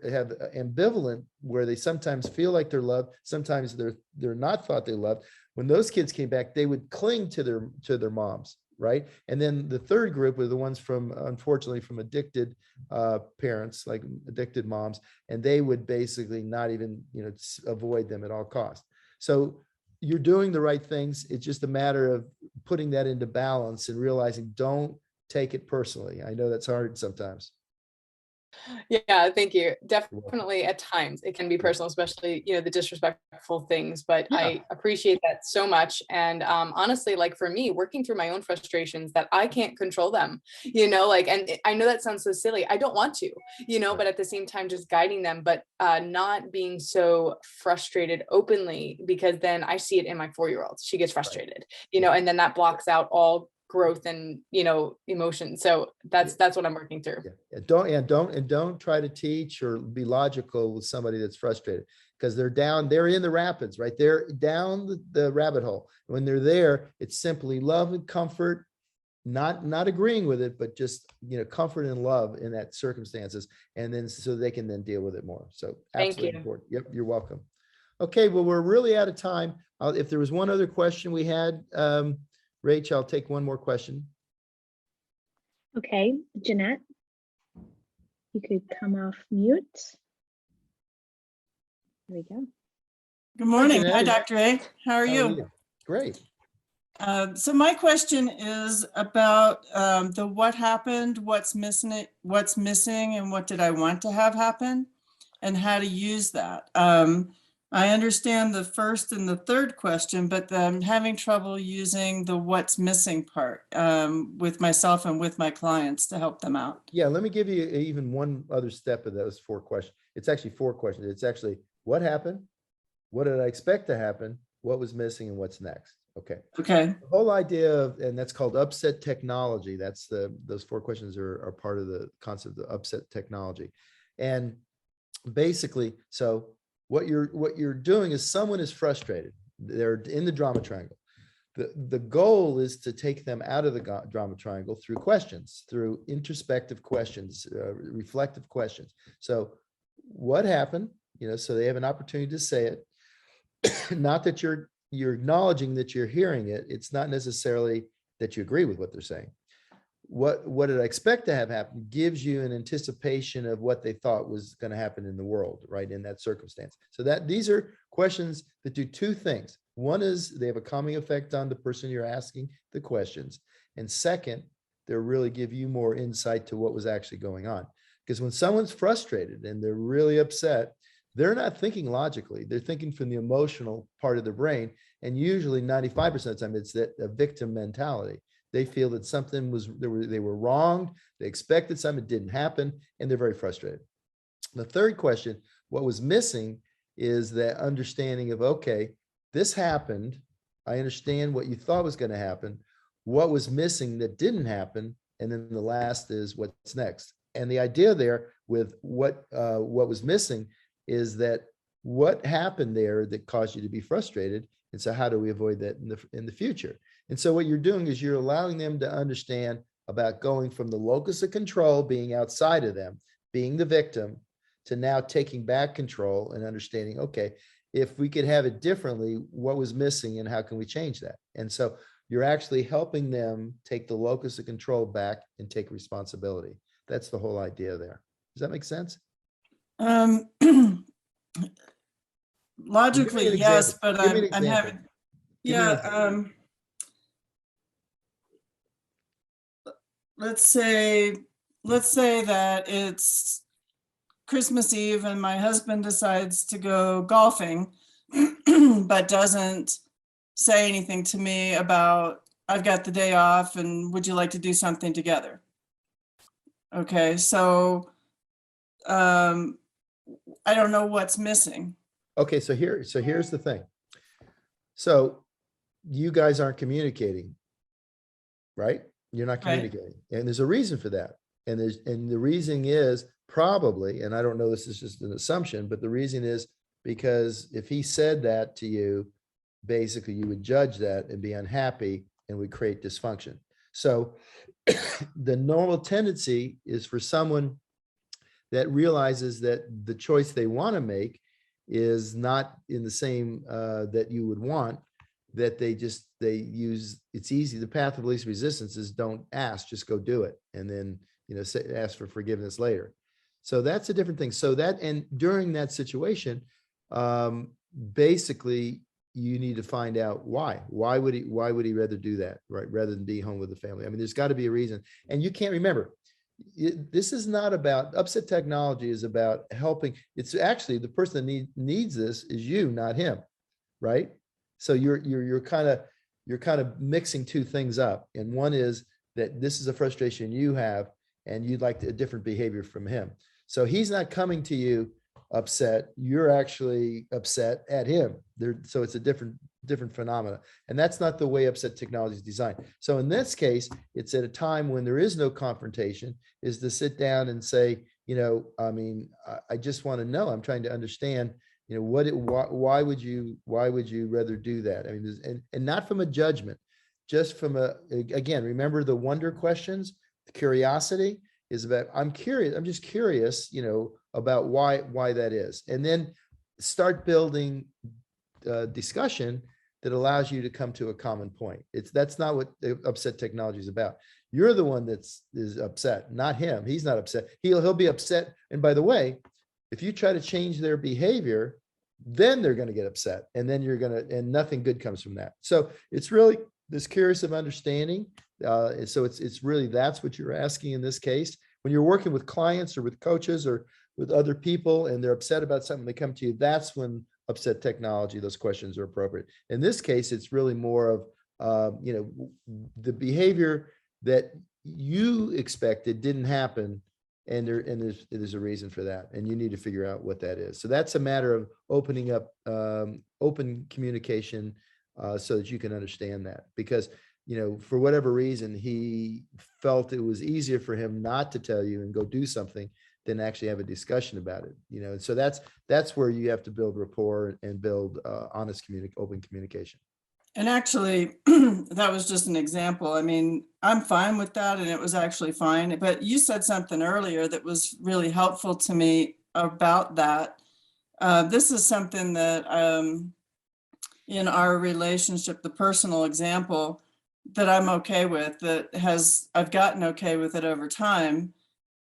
have ambivalent, where they sometimes feel like they're loved, sometimes they're not thought they loved. When those kids came back, they would cling to their moms, right? And then the third group were the ones from, unfortunately, from addicted parents, like addicted moms, and they would basically not even, avoid them at all costs. So you're doing the right things. It's just a matter of putting that into balance and realizing, don't take it personally. I know that's hard sometimes. Yeah, thank you. welcome. Definitely at times it can be personal, especially, the disrespectful things, but Yeah. I appreciate that so much. And honestly, like for me, working through my own frustrations that I can't control them, and I know that sounds so silly. I don't want to, but at the same time, just guiding them, but not being so frustrated openly, because then I see it in my 4-year-old. She gets frustrated, and then that blocks out all growth and emotion. So that's what I'm working through. Yeah. Don't try to teach or be logical with somebody that's frustrated, because they're in the rapids, right? They're down the rabbit hole. When they're there, it's simply love and comfort, not agreeing with it, but just comfort and love in that circumstances, and then so they can then deal with it more. So Thank absolutely you. important. Yep, you're welcome. Okay, well, we're really out of time. If there was one other question we had, Rach, I'll take one more question. Okay, Jeanette, you could come off mute. There we go. Good morning. Hi, Jeanette. Dr. A. How are you? Great. So my question is about the what happened, what's missing, and what did I want to have happen, and how to use that. I understand the first and the third question, but I'm having trouble using the what's missing part with myself and with my clients to help them out. Yeah, let me give you even one other step of those 4 questions. It's actually 4 questions. It's actually what happened, what did I expect to happen, what was missing, and what's next. Okay. Okay. The whole idea of, and that's called upset technology. That's those 4 questions are part of the concept of upset technology. And basically, so what you're doing is someone is frustrated. They're in the drama triangle. The goal is to take them out of the drama triangle through questions, through introspective questions, reflective questions. So what happened? So they have an opportunity to say it. Not that you're acknowledging that you're hearing it. It's not necessarily that you agree with what they're saying. What did I expect to have happen gives you an anticipation of what they thought was going to happen in the world, right, in that circumstance. So that these are questions that do 2 things. One is they have a calming effect on the person you're asking the questions. And second, they really give you more insight to what was actually going on. Because when someone's frustrated and they're really upset, they're not thinking logically. They're thinking from the emotional part of their brain. And usually 95% of the time, it's that a victim mentality. They feel that something they were wronged. They expected something, it didn't happen, and they're very frustrated. The third question, what was missing, is that understanding of, okay, this happened. I understand what you thought was going to happen. What was missing that didn't happen? And then the last is what's next. And the idea there with what was missing is that what happened there that caused you to be frustrated. And so how do we avoid that in the future? And so what you're doing is you're allowing them to understand about going from the locus of control, being outside of them, being the victim, to now taking back control and understanding, okay, if we could have it differently, what was missing and how can we change that? And so you're actually helping them take the locus of control back and take responsibility. That's the whole idea there. Does that make sense? Logically, yes, but Give me an I'm example. having, Give me an yeah. example. Let's say that it's Christmas Eve and my husband decides to go golfing, but doesn't say anything to me about, I've got the day off and would you like to do something together? Okay, so I don't know what's missing. Okay, so here's the thing. So you guys aren't communicating, right? You're not Right. communicating. And there's a reason for that. And the reason is probably, and I don't know, this is just an assumption, but the reason is because if he said that to you, basically you would judge that and be unhappy and would create dysfunction. So the normal tendency is for someone that realizes that the choice they want to make is not in the same that you would want, that they use, it's easy. The path of least resistance is don't ask, just go do it. And then, ask for forgiveness later. So that's a different thing. So that, and during that situation, basically you need to find out why would he rather do that, right? Rather than be home with the family. I mean, there's got to be a reason. And you can't remember, this is not about upset technology, is about helping. It's actually the person that needs this is you, not him. Right. So you're kind of mixing two things up. And one is that this is a frustration you have and you'd like a different behavior from him. So he's not coming to you upset, you're actually upset at him. So it's a different phenomena. And that's not the way upset technology is designed. So in this case, it's at a time when there is no confrontation, is to sit down and say, I just want to know, I'm trying to understand, why would you rather do that? I mean, and not from a judgment, just from again, remember the wonder questions, the curiosity is about, I'm just curious, about why that is. And then start building discussion that allows you to come to a common point. That's not what the upset technology is about. You're the one is upset, not him. He's not upset. He'll be upset. And by the way, if you try to change their behavior, then they're going to get upset. And then and nothing good comes from that. So it's really this curious of understanding. So it's really, that's what you're asking in this case. When you're working with clients or with coaches or with other people and they're upset about something, they come to you, that's when upset technology, those questions are appropriate. In this case, it's really more of, the behavior that you expected didn't happen. And there's a reason for that. And you need to figure out what that is. So that's a matter of opening up open communication so that you can understand that. Because, for whatever reason, he felt it was easier for him not to tell you and go do something than actually have a discussion about it. And so that's where you have to build rapport and build honest open communication. And actually, that was just an example. I mean, I'm fine with that, and it was actually fine. But you said something earlier that was really helpful to me about that. This is something that in our relationship, the personal example that I'm okay with, I've gotten okay with it over time.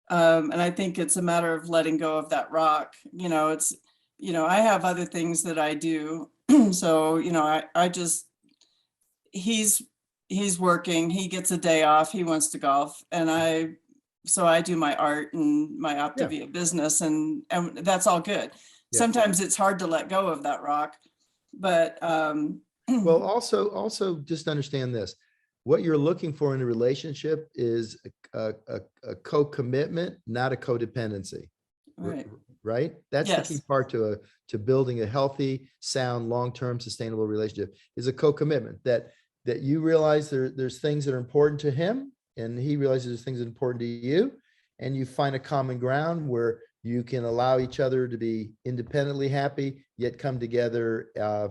And I think it's a matter of letting go of that rock. I have other things that I do. So, I just, he's working, he gets a day off, he wants to golf. And I do my art and my Optavia business, and that's all good. Yeah. Sometimes it's hard to let go of that rock, but well, also just understand this. What you're looking for in a relationship is a co-commitment, not a codependency. Right? That's the key part to building a healthy, sound, long-term, sustainable relationship, is a co-commitment that you realize there's things that are important to him and he realizes there's things that are important to you, and you find a common ground where you can allow each other to be independently happy, yet come together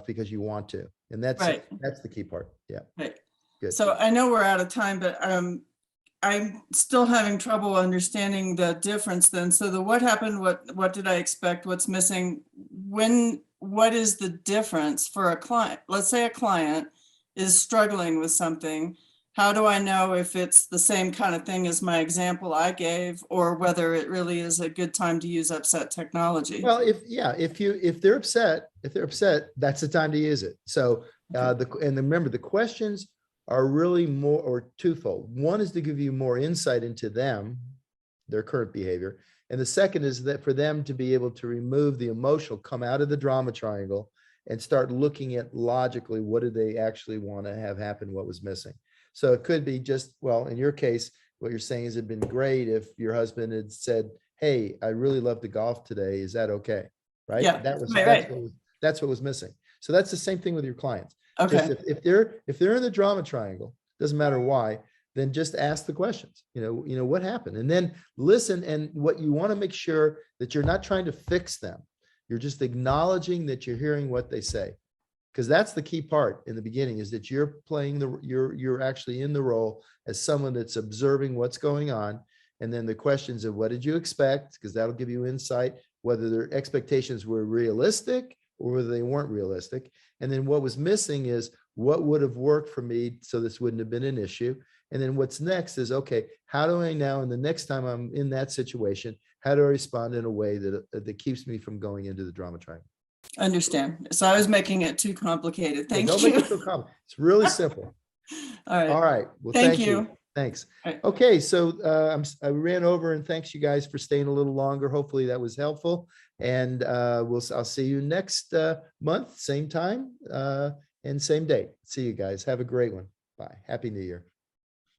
because you want to. And that's the key part. Yeah. Right. Good. So I know we're out of time, but I'm still having trouble understanding the difference then. So what happened, what did I expect, what's missing, what is the difference for a client? Let's say a client is struggling with something. How do I know if it's the same kind of thing as my example I gave, or whether it really is a good time to use upset technology? Well, if they're upset, that's the time to use it. So remember, the questions are really more or twofold. One is to give you more insight into them, their current behavior. And the second is that for them to be able to remove the emotional, come out of the drama triangle and start looking at logically, what do they actually want to have happen? What was missing? So it could be just, well, in your case, what you're saying is it'd been great if your husband had said, hey, I really love to golf today. Is that okay? Right? Yeah, that's what was missing. So that's the same thing with your clients. Okay. If they're in the drama triangle, doesn't matter why, then just ask the questions, what happened, and then listen. And what you want to make sure that you're not trying to fix them. You're just acknowledging that you're hearing what they say. because that's the key part in the beginning, is that you're playing you're actually in the role as someone that's observing what's going on. And then the questions of what did you expect? Because that'll give you insight, whether their expectations were realistic or whether they weren't realistic. And then what was missing is what would have worked for me so this wouldn't have been an issue. And then what's next is, okay, how do I now, and the next time I'm in that situation, how do I respond in a way that keeps me from going into the drama triangle? Understand. So I was making it too complicated. Thank Don't you. make it so complex. It's really simple. All right. All right. Well, Thank you. Thanks. All right. Okay, so I ran over, and thanks you guys for staying a little longer. Hopefully that was helpful. And I'll see you next month, same time and same date. See you guys. Have a great one. Bye. Happy New Year.